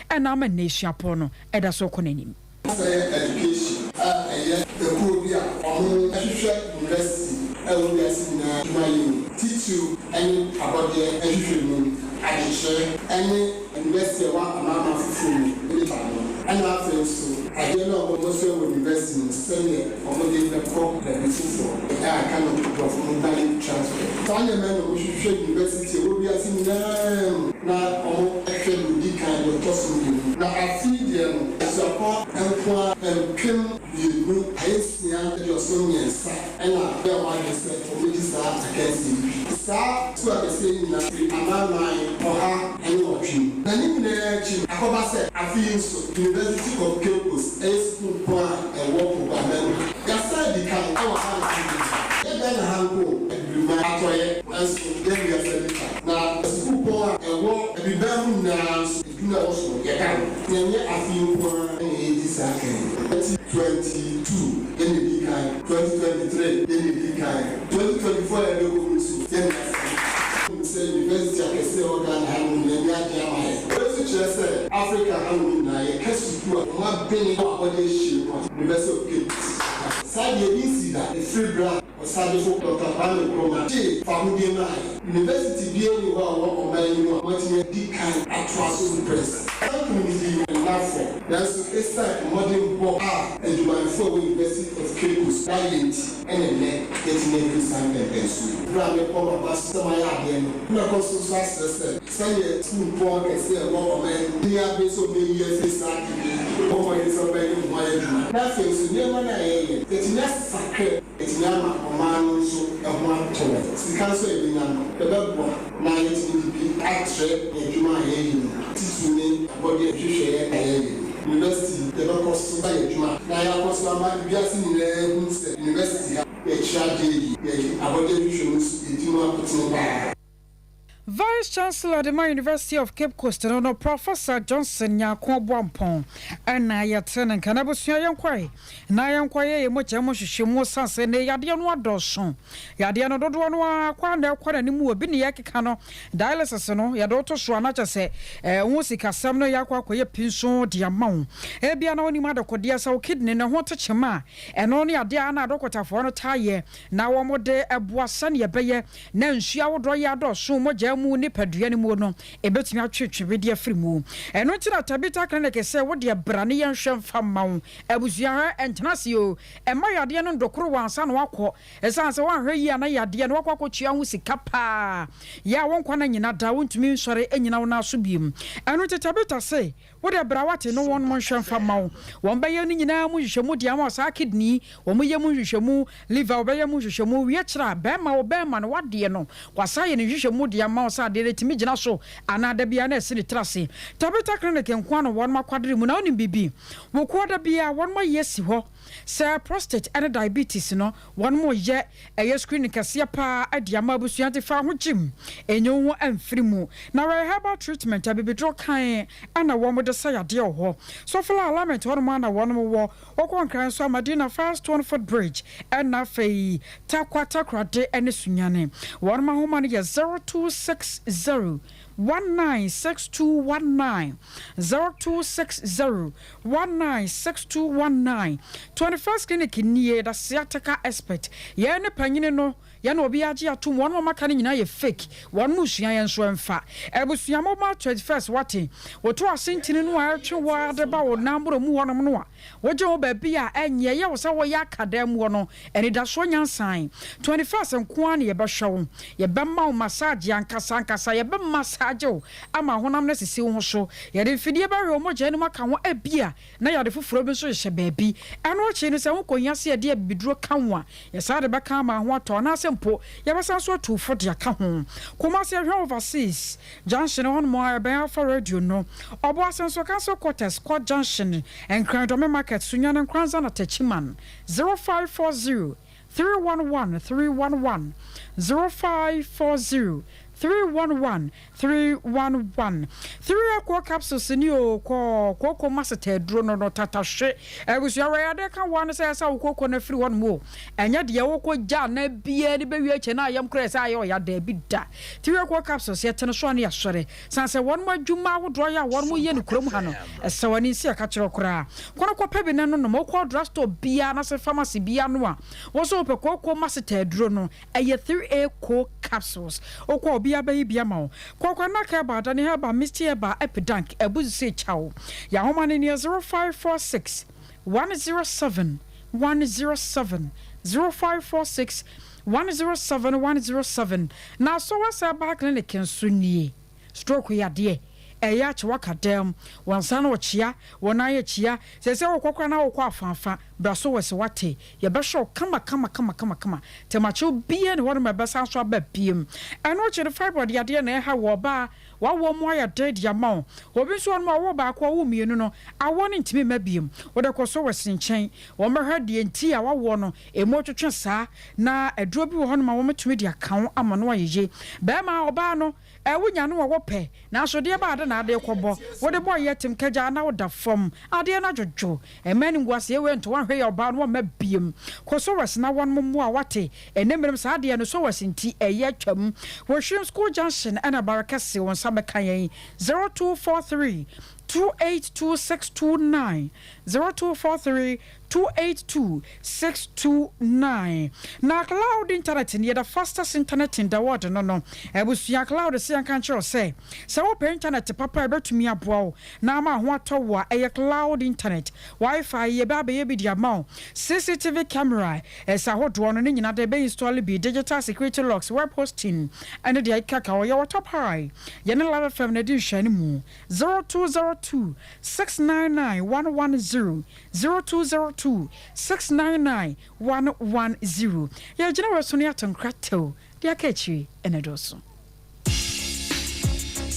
And I'm a nation upon Eda Sokonim. Education, teach you any about the education, any university one amount of food. And I feel so. I don't know what most will invest in senior or maybe the crop that is for. I cannot go from money transfer. Tanya men we should university will be as in now or actually be kind of possible. Now I see them support and kill the group. I see your son and I feel what they said for me is that against you. Start to the same amount line or her and watching. Then in the I feel so. University of Cape Coast, a school plan and work with them. Yasa di kan our house. Then hango and my atoye as then we are selling. Now school plan and work and be better now. You know also get down. Then I feel for this second. 2022 in the big kind, 2023 in the big kind, 2024 and the go to then say university I say organ and say Africa and na ye kesu ku a beni what they should University of Cape. Side ye see that the free brand or side for Dr. Pamela program. Family University be any one man you know what you did kind attract press. Community enough for. That's a start modern book and you might for University of Cape Science and getting every sign and pencil. Brand of pastor my again. No consultation say school board and say a lot of men near base of the years start over in somebody my nothing so never it's not sacred it's not a man so a one to sika so ebi na no ebe na ye ti bi atre ejuma ye yi tituni body ehwehwe ye university the cost by ejuma na ya cost ma biasi ni le university ya charge ye abode ehwehwe ejuma putin ba. Vice Chancellor of the University of Cape Coast, no Professor Johnson Nyako Boampon, and Nayatan and Canabusia Yanquay. Nayanquay, much emotion, Sanse, Yadiano Dawson. Yadiano Dodwana, Quanda, Quanimu, Biniakano, Dialysis, Yadoto Swanacha say, Musika Samno Yakwa, Pinson, Diamond. Ebiano Nimada Kodia, so kidney, no water chama, and only a Diana Dokota for a tire. Now one more day, a Boisani, a bayer, Nan Shao Droyado, so much. Mu ni paduane mu no ebetumi atwetwe bedi afiri mu eno ntina tabita clinic say wo de brane yan hwemfa mawo abusua entenase o ema yade no ndokoro wansa no akọ esanse wanhwe yi ana yade no akọ akọtua hu sika pa ya wonkwa na nyina da wontumi nsore enyina wo na aso biem eno tabita say wo de brawate no won mo hwemfa mawo won baye no nyina mu hwehwemu de ama sa kidney wo mo yemu hwehwemu liver wo baye mu hwehwemu wie kira be ma wo be ma no wade no kwasa ye no hwehwemu de ama sa de timi gina so anada bia na ese ni trase tabita clinic nkwa no won makwadere mu na onim bibi wo koda bia won ma yesi ho say prostate and diabetes no won mo ye eye screen kase pa adiama abusuante fa ho gym enyo ho amfiri mu na herbal treatment abibidro kan ana wo mo de sayade ho so for alignment won ma na won mo wo okon so Madina Fast 1 Bridge and na fei takwata krade ene sunyane won ma ho ma ne 0260 196219 0260 196219 21st clinic nie da siataka expert ye ne panyine no ya na obi age atom won mo maka ne nyina ye fake won mu sua ye nso emfa ebusua mo ma 21st wati woto asentini no a twe wa de ba wo nambro mu wonom no a woje wo ba bia enye ye wo sa wo ya kadam wo no eni da so nyansan 21st nko an ye ba hwewo ye ba ma massage ankasa ye ba massage ama honam na sisi wo so ye de fidie ba hwe mo je no maka wo abia na ya de foforo bi so hye baabi eno chi ni se wo konya se de biduro kanwa ye sa de ba kan ma ho to na mpo yabasa so to for dia ka ho kuma se hwe overseas junction on mo aba for radio no obo asenso ka so quarters court junction and Krandome market sunya na kranza na tachiman 0540 311 311 0540 311 311 3 aqua capsules ni o koko masete dro no tatahwe ebusu awaya de ka wan se sa koko na free one mo enya de wo ja na bia ni bewi ache na ayam kra se ayo ya da bi da 3 aqua capsules ye tene so na ya sore sanse won ma dwuma wodro ya won mo ye ni krom ha no esawani si aka kire kra kono ko pebi na no mo ko drugstore bia na se pharmacy bia no a wo so pe koko masete dro no eye 3 aqua capsules okwo bia ba bia ma kwakwa na ka ba da ne ha ba Mr. ba epidank ebuzu se chawo ya homa ne 0546 107 107 0546 107 107 na so wasa ba clinic nso nie stroke ya de eya che wakadem wansa na ochia wona ye chia sese wokokwa na wokwa afanfa braso wese wate ye be show kama temacho bia ne wona mebesa so abapiem eno che the fibroid ya de na ha wo ba wa wo mo ya dead ya ma obi so no wo ba kwa wo mienu no awo ne ntimi mabiem wo de koso wese nchen wo mehwa de enti a wo no emo twetwe saa na aduro bi wo ho no ma wo metumi de akan amano ayeje be ma oba no wunya no wo pe na so de ba na ade kobo wo de boy yetim kaja na wo da fom ade na jojo emani ngwase we nto hwe oba no ma biem ko so was na won mo a wate enemrem sa de no so was nti eye twam wo hwem school junction ana barakase won sa beka yen 0243 282629 0243 282629 na cloud internet ni the fastest internet in the world no ebusia cloud se an kan chiro say open internet papa ebetumi aboa na ma ho atowo a cloud internet wifi ye ba be bi dia ma CCTV camera esa hodo no nyina de be install bi digital security locks web hosting and the kaka wo your top high ye ne live fm na di hwani mu 0202 699 110 0202 699 110. Ya jina wa soni atonkrato dia kachi enedoso.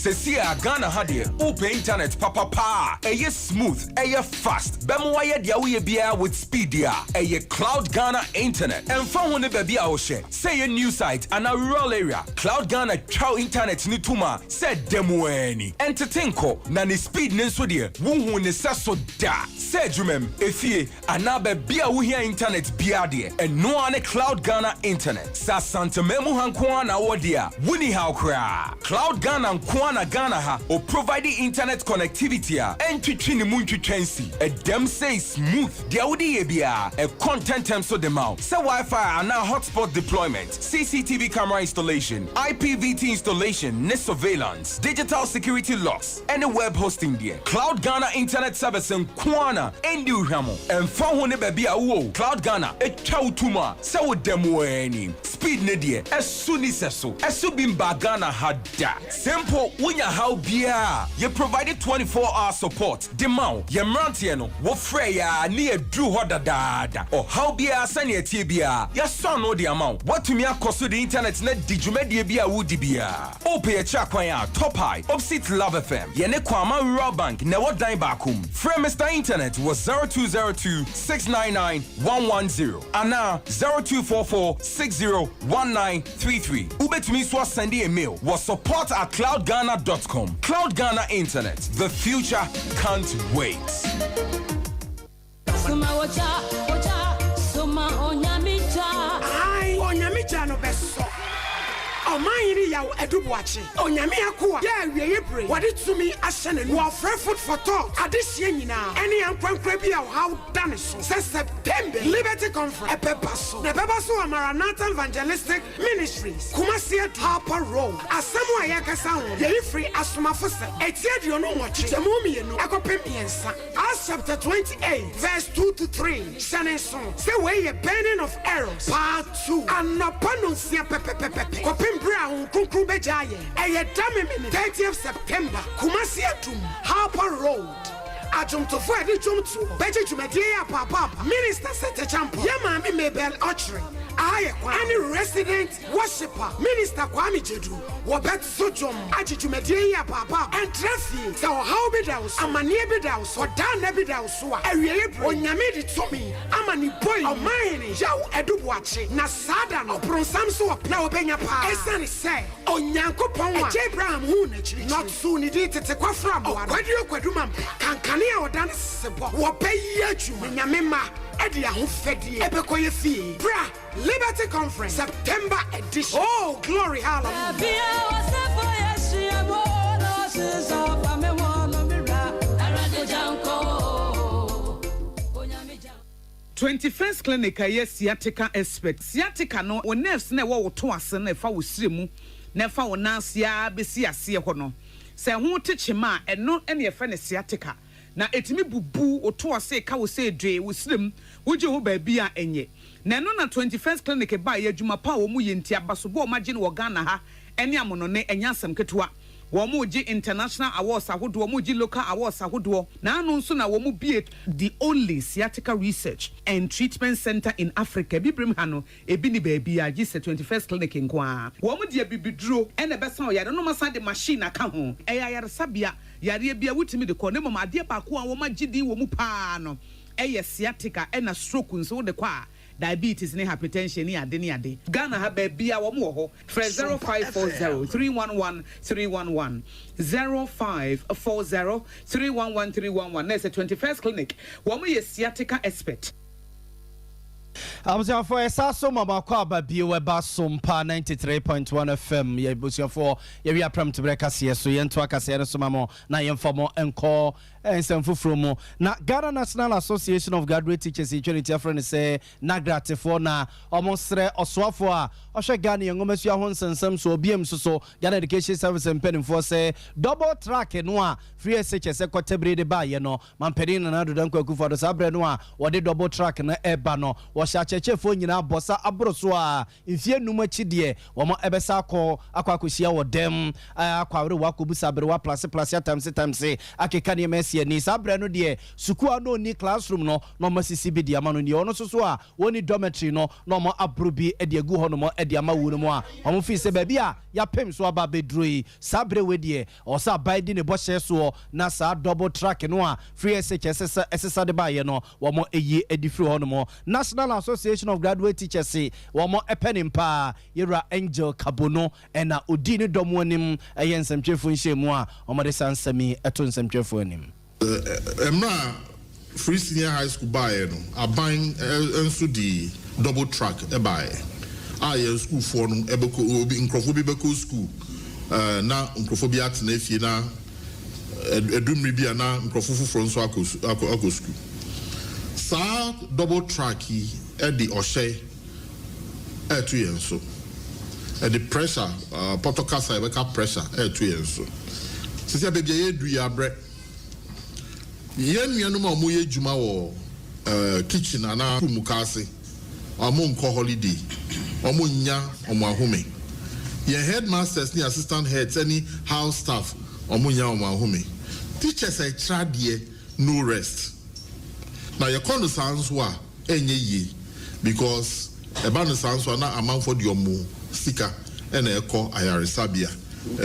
Sesia Ghana hade open internet papa eye smooth eye fast bemo waye dia we bia with speed dia eye Cloud Ghana internet and phone one baby a wo share say a new site and a rural area Cloud Ghana chow internet ni tuma said demo any entertain ko na ni speed ne so de wo ne so da say jumem efie ana baby a wo here internet bia de and no ane Cloud Ghana internet sa santa memu hanko na wo dia wuni how kra Cloud Ghana nko na Ghana ha or providing internet connectivity and twitchini muntwitwensi a dem say smooth dia wodi ebia a content term so dem out say Wi-Fi and now hotspot deployment CCTV camera installation IPVT installation net surveillance digital security locks and a web hosting there Cloud Ghana internet service in Kwana and Uhamo and phone one baby a wo Cloud Ghana a chow tuma say wo dem any speed ne there as soon as so as so bimba Ghana had that simple Unya how bia you provided 24-hour support demau ye mrantie no wo frɛ ya ne adru hoda dada or how bia sane atie bia ya son no the amount what to me akoso the internet na digumedie bia wudi bia ope ya cha kwan ya top high opposite Love FM ye ne kwama rural bank na wo dan bakum frɛ Mr Internet was 0202 699 110 ana 0244 601933 ubetumi so send a mail was support@cloudghana.com. Cloud Ghana Internet. The future can't wait. Omayiri yaw edubuachi onyame akoa ya wieye pray wade tumi ahyene no afre foot for talk adehye nyina ene yankwankwa bi a how done so September Liberty Conference epepaso na bebaso Maranatha Evangelistic Ministries Kumasi Harper Road asemu ayakasa ho ye free asomafo se etiedio no mochi temumi no akopem yensa Acts chapter 28 verse 2 to 3 shaneson say we a burning of arrows part 2 anopano sia pepepepe Brown Kunkru Bejaye, a damn 30th September, Kumasi Atum, Harper Road. Ajum to Freddy Jumtu, Betty to Media Papa, Minister Sete Champ, Yamami Mabel Archery. Any resident worshipper, Minister Kwame Jedu, Wabet Sojom, Ajijumedia Papa, and Traffic, so how be those, Amani Bedaus, or Dan Nebidaus, a really Onyamidi to me, Amani boy, or mine, Yao Edubuachi, Nasada, or Bronsamso, or Pnawbenya Pa, Esan say, Onyanko Pong, J. Brown Moonage, not soon it is a quafram, or Quadio Quadumam, Cancania or Dance, Wapay Yachu, Yamema. Edia who fed ye ebekoye fee bra Liberty Conference September edition. Oh glory hallelujah. 21st clinic aye sciatica expert sciatica no o nerves na wo to ase na fa wo siremu na fa wo nansia besi ase ho no se ho techema eno ene fa ne sciatica na etimi bubu oto ase ka wo se dwe wo sirem wo je ho ba bia enye na no na 21st clinic ba ye adwuma pa wo mu ye ntia baso bo ma gye no Ghana ha ene amono ne enya asem ketewa wo mu gye international awards ahodo wo mu gye local awards ahodo na anu nso na wo mu bie the only sciatica research and treatment center in Africa bibrim ha no ebi ni ba bia gye 21st clinic nkoa wo mu de bibiduro ene besa o yare no masa de machine aka ho eya yare sabia yare bia wutimi de ko ne mama ade ba ko a wo ma gidi wo mu pa no eye sciatica ena stroke nso de kwa diabetes ne hypertension ni ade Ghana ha ba bia wo mu ho 0540 311 311 0540 311 311 na 21st clinic wo mu ye sciatica expert For a sasso mama kwaba bi weba Sompa 93.1 FM ye busia for ye we pram to break us so ye nto akase no somamo na ye mfomo enko ensemfufro mu na Ghana National Association of Graduate Teachers Equality friend say nagrate for na omosre oswafo a ohwe Ghana ye ngomasu ho nsensem so obiem so Ghana Education Service and for say double track no a free SHS ekotebre de ba ye no mampedi na do danko akufo do sabre no a wode double track na eba no chefo nyina bosa abroso a mfie numa chide wo mo ebesa akwakosia wo dem akwawre wakobusa bre wa plus times akeka ne mesie ni sabre no de suku no ni classroom no masisi bi de ama no ni ono so a woni dormitory no mo abrobi e de agu ho no mo e de ama wo mo a mo fi se ba bi a ya pem so aba bedroi sabre we de o sa biden ne bo hye so na sa double track no a free SHS esesa de ba ye no wo mo eyi edifri ho no mo National Association of Graduate Teachers say womo epenimpa yera Angel Kabono ena odini domwonim eyensempchefo nhemu a omode sansami eto nsempchefo anim emra free senior high school bae no aban enso di double track e bae a school for no ebeko obi nkrofo bi beko school na nkrofo bi atena efie na edumri bi na nkrofo foforo nso akọ school sa double track Eddie Oshe to yenso the pressure potokasa ebeka pressure to yenso sisi baby ye du ya bre ye nuanu ma mo ye djuma wo kitchen ana mukase omo nko holiday omo nya omo ahome ye headmasters ni assistant heads any house staff omo nya omo ahome teachers I tradie no rest now your corner sounds wa enye ye because eba no sounds wa na amanfo de omo sika na eko ayaresabia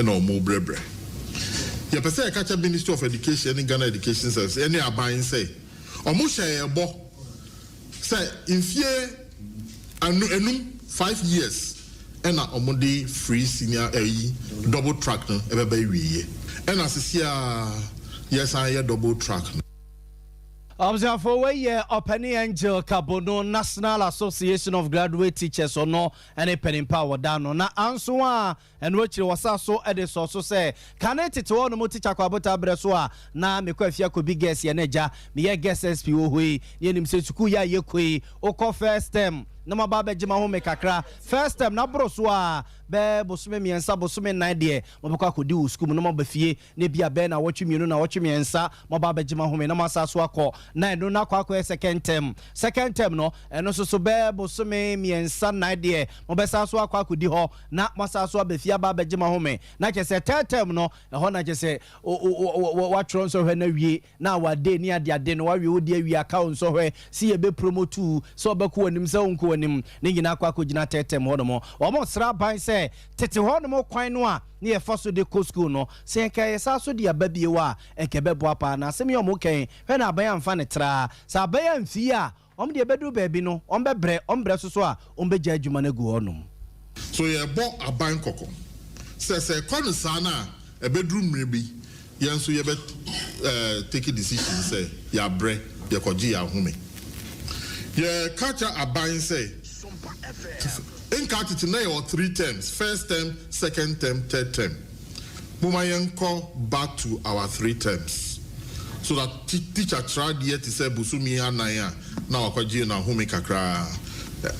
na omo brebre ye pese e catch Ministry of Education in Ghana Education Service any aban say omo share ebo say in fear enum 5 years na omo de free senior double track no e be wiye na sesia yes I double track no. Observe for way Opening Angel Kabono National Association of Graduate Teachers or no any pen power down on na answer and which was so edit so say can it to one more teacher kwabota breswa na me kwafia ko big guess ye neja me guess SP hui ye nim se suku ya ye koi o first term na mababa jima ho me kakra first time na broso a be bosume miensa bosume 9 de mabakwa akodi wo school na mabafie na bia be na watwe mienu na watwe miensa mababa jima ho me na masaso akọ na no na kwa second term no eno so be bosume miensa 9 de mabasaso akọ akodi ho na masaso abafie ababa jima ho me na kese third term no ho na kese watron so hwe na wie na wade ni ade no wawie odi awie account so hwe si ye be promote so obeko anim se unko nim ni nyina kwa kogina tetem ho no mo omo sra ban se tete ho no mo kwan no a ni e faso de co school no se kai sa so de ababie wa enke bebo apa na se me omo kan hwe na aban amfa ne tra sa aban amfi a om de bedu baabi no om bre so a om be gya adwuma na gu ho no so ye bo aban kokko se kono sa na e bedru mre bi ye nso ye be take decision say ya bre ye koji ya home. Yeah, catch a buying say in catch it now 3 terms, first term, second term, third term. Mumayen call back to our 3 terms. So that teacher tried yet to say Busumi Anaya now kwaji na home kakra.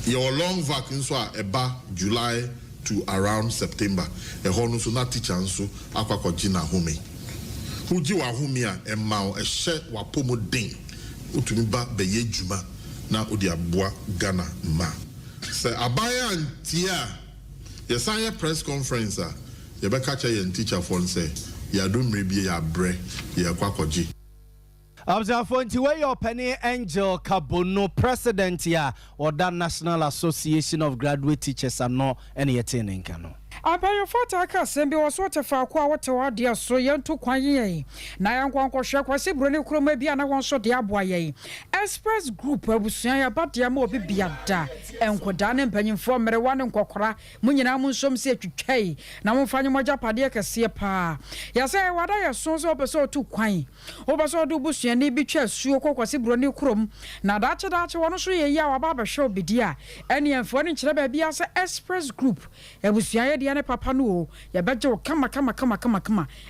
Your long vacancy so eba July to around September. A honu so na teacher so akwa kwaji na home. Uji wa home a emma e she wa pomo ding. Utumi ba beye juma. Na odi abua Ghana ma say abaya antia ye sanye press conference ye be catch ye teacher for say ya do mrebi ya bre ye kwakoji Observe nti we Opening Angel Kabono president ya or that National Association of Graduate Teachers ano ene yete nenka no Abayo fota aka sembi wasote fa kwa wote wadia so yentu kwa yeye na yankwanko hwe kwase broni kroma bia na wonso de aboa yeye Express Group abusuan ya badia ma obi biada enkoda ne mpanyimfo mere wane nkokora munyina mu nsom se atwitwai na momfanye moja pade kese pa ya se wada ya sonso obeso tu kwan obeso do busuan ni bi twa suo kwase broni krom na dache wono so yeye a waba behwe obidia ene enfo ne nkire ba bia se Express Group abusuan ya ne papa no ya beje kama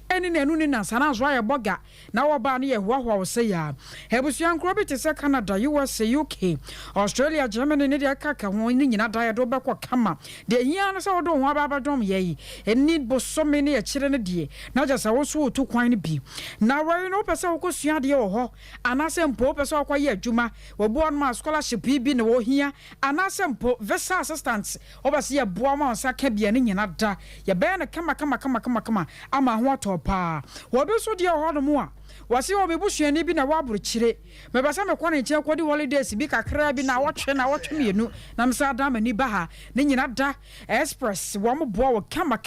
eni na enu ni nansa na zo ya boga na wo ba ne ye hoahoa wo se ya ebusuan kro bi te se Canada US UK Australia Germany ne de kaka ho ni nyina da ya do be kwa kama de hia no se wo do ho aba dom ye eni bo so me ne ya kire ne de na ja sa wo so to kwan ne bi na we no pese wo kosua de wo ho anase mpo pese wo kwa ye adwuma wo bo no ma scholarship bi ne wo hia anase mpo visa assistance obase ye bo ma onsa ka bia ne nyina da ya be na kama ama ho atopa wo be so de ho no mo a wase wo bebusuani bi na waburu kire me basa me kwane nche kwodi holidays bi kakra bi na wotwe mienu na msa da mani ba ha ne nyina da Express wo mo bo wo kama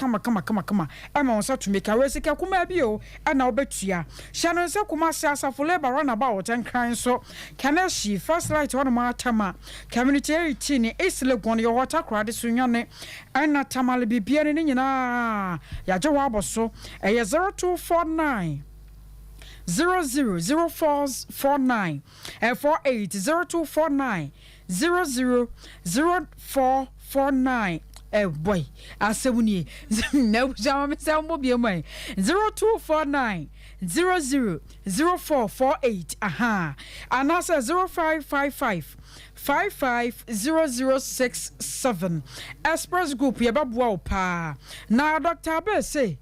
ama won sa to make away sika kuma bi o ana obetua hya no nsa kuma asafo labor run about enkran so Kaneshi first right one ma tama community 18 isle gon yo hota krade so nwane ana tamale bibia ne nyina ya je wa aboso 0249 000449 480249 000449 boy asewuni na busama mesa mo bia mai 0249 000448 aha anasa 0555 550067 Express Group ye babua pa na Dr. Abe say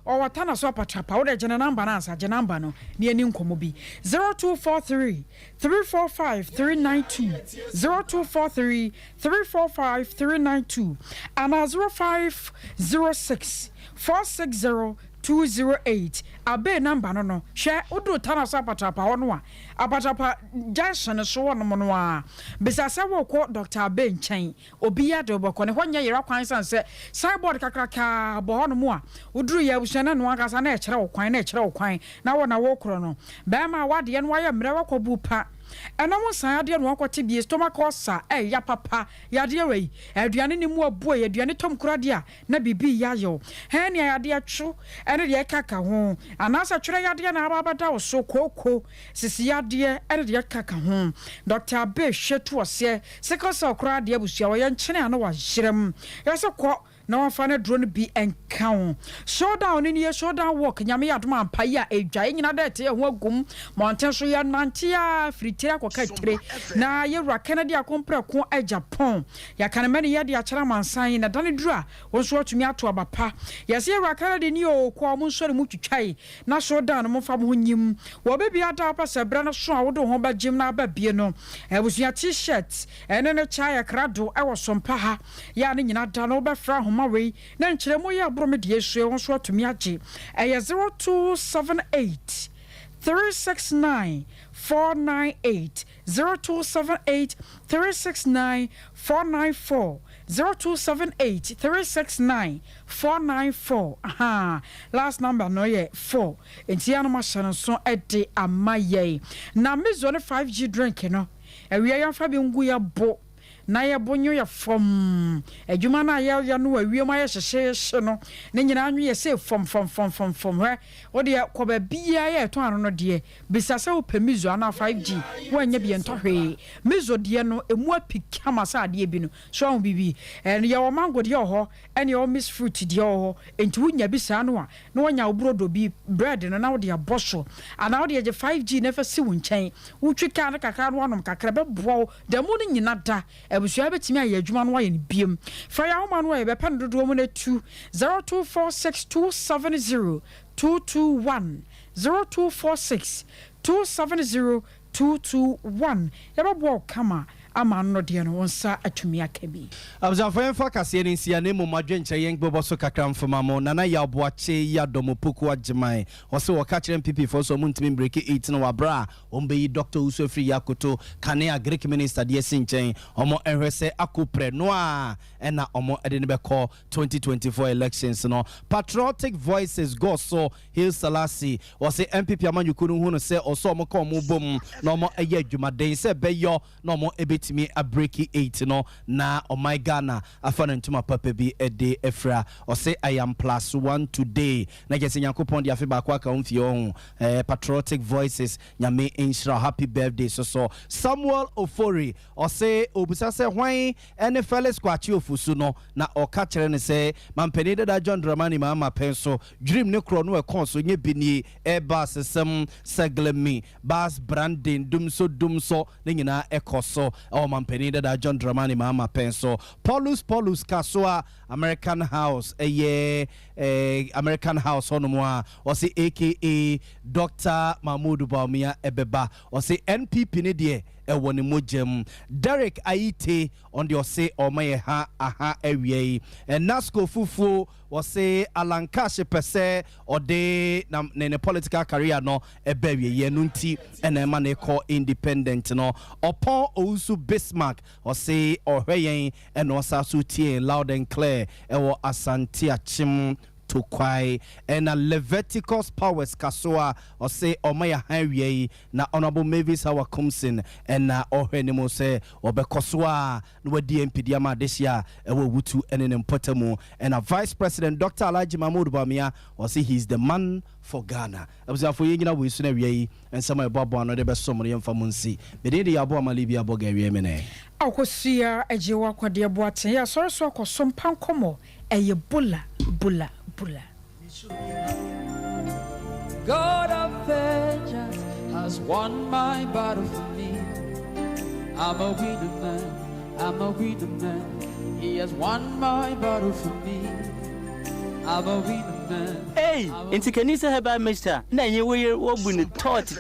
o watana so patrapa wo de gene number na ansa gene number no ne ani nkomo bi 0243 345 392 0243 345 392 and 0506 460 208 abe number no hwe udo tana so apatapa wono a apatapa junction so wono no a bisasa wo ko Dr. Abe nchen obi ya de oboko ne honya yera kwan sanse cyborg kakraka bo hono mo a uduru ya bushana no akasa na ekere wo kwan na wo na wo kro no ba ma wade no ya mre wakobu pa ena mo san ade no akote bi stomach ulcer ya papa ya de wei aduane ni mu abuo ya aduane tom kurade a na bibi ya yo he ne ya de atwo ene de kaka ho anasa twere ya de na ababada wo so koko sisi ya de ene de kaka ho Dr. Abe hwetu ose sekasa kurade abusua wo ye nkyene ana wa hyerem ya se ko na wafane drone bi enkan showdown ni ye showdown walk nyame yadoma ampai a edwae nyina da te ho agum mountain so ya nantia fritira kwa katire na ye wura Canada akompra ko a Japan ya kanamani ye de achara mansan na dane dura wonso atumi ato abapa ya se ye wura Canada ni o ko mo nso mu twitwai na showdown mo fa mo nyim wo bebi ada pa sebra na so awodo ho ba gym na ba bie no ebusia t-shirt ene ne chaya krado e wo Sompa ha ya ne nyina da no be fra ho Maway na nkyeremo ya abro me de esue won so atumi age 0278 369 498 0278 369 494 0278 369 494 aha last number no ye 4 entiano ma shano so ede amaye na mezo ne 5G drink no ewiya ya fa bi ngu ya bo na ye bonyo ya fom adwuma na ya no awiem aye hyehye no ne nyina anwe ye se fom he wo de ko ba bia ye to ano no de bisasa wo pemizo ana 5G wo anya bi entohwe mizo de no emu apika masa ade bi no so ho bibi en ye wo mango de ho en ye wo miss fruit de ho enti wo nya bisa no a na wo nya obrodo bi bread no na wo de aboso ana wo de je 5G na fa si wo nchen wo twika na kakra no anom kakra be boa de mu no nyina da ebusua betimi aye adwuma no aye ne biem fa ya homa no aye be pen dodo mu na 2 0246 270 221 0246 270 221 yaba bo kama ama no de no wonsa atumi akabi abzafo enfa kase ni sia ne mum adwenche yen gbebo so kakra mfama mo nana ya boache ya domopoku agyeman wose wo ka kire MPP for so muntimi break 8 na wabra ombeyi Dr. Usofri Yakoto kane a Greek minister de sinchen omo enhwese akopre no a ena omo ede ne beko 2024 elections no patriotic voices go so Hill Salasi wose MPP amanyukunu hu no se oso omo ka omo bom na omo eye adwumaden se beyo na omo ebetimi a break 8 no na oh my Ghana afana ntuma papa bi ede efra or say I am +1 today na gese nyankopon de afeba kwa ka mfie ho patriotic voices nyame inshra happy birthday so Samuel Ofori or say obusa se hwan ene Felix kwachi ofusu no na oka kire ne se mampeni da John Dramani mama penso dream ne kro no e kon so nye bini e bas sem seglemi bas branding dumso ne nyina ekoso o mampeni da John Dramani mama penso Paulus Kaswa American House American House onumwa or say aka Dr. Mahmoud Baumia Ebeba or say NPP ne de ewoni mojem Derek Aite on the say o maye ha aha ewie Nasco Fufu or say Alankash pese or de na ne political career no ebewie ye nunti ene ma ne call independent no upon Ousu Bismarck or say or hweyen and osasu tie loud and clear ewo Asante Achim to kwai and a Leviticus powers kasoa or say omaya highway na honorable Mavis Hawa Kumsin and na ohenimo say obekoswa no DMP diama this year ewo wutu and an importantamo and a Vice President Dr. Alhaji Mahmoud Bawumia or say he's the man for Ghana. Abza for yina we suna wiei and some babo no de be somre yem famunsi be de yabo amalibia boga wiemene akosia ejewa kwade boaten ya so akosom pankomo eye bula God of vengeance has won my battle for me. I'm a winner man. He has won my battle for me. I'm a winner man. Hey, into Kanisa Heba Mister. Na ye wo bu ni tot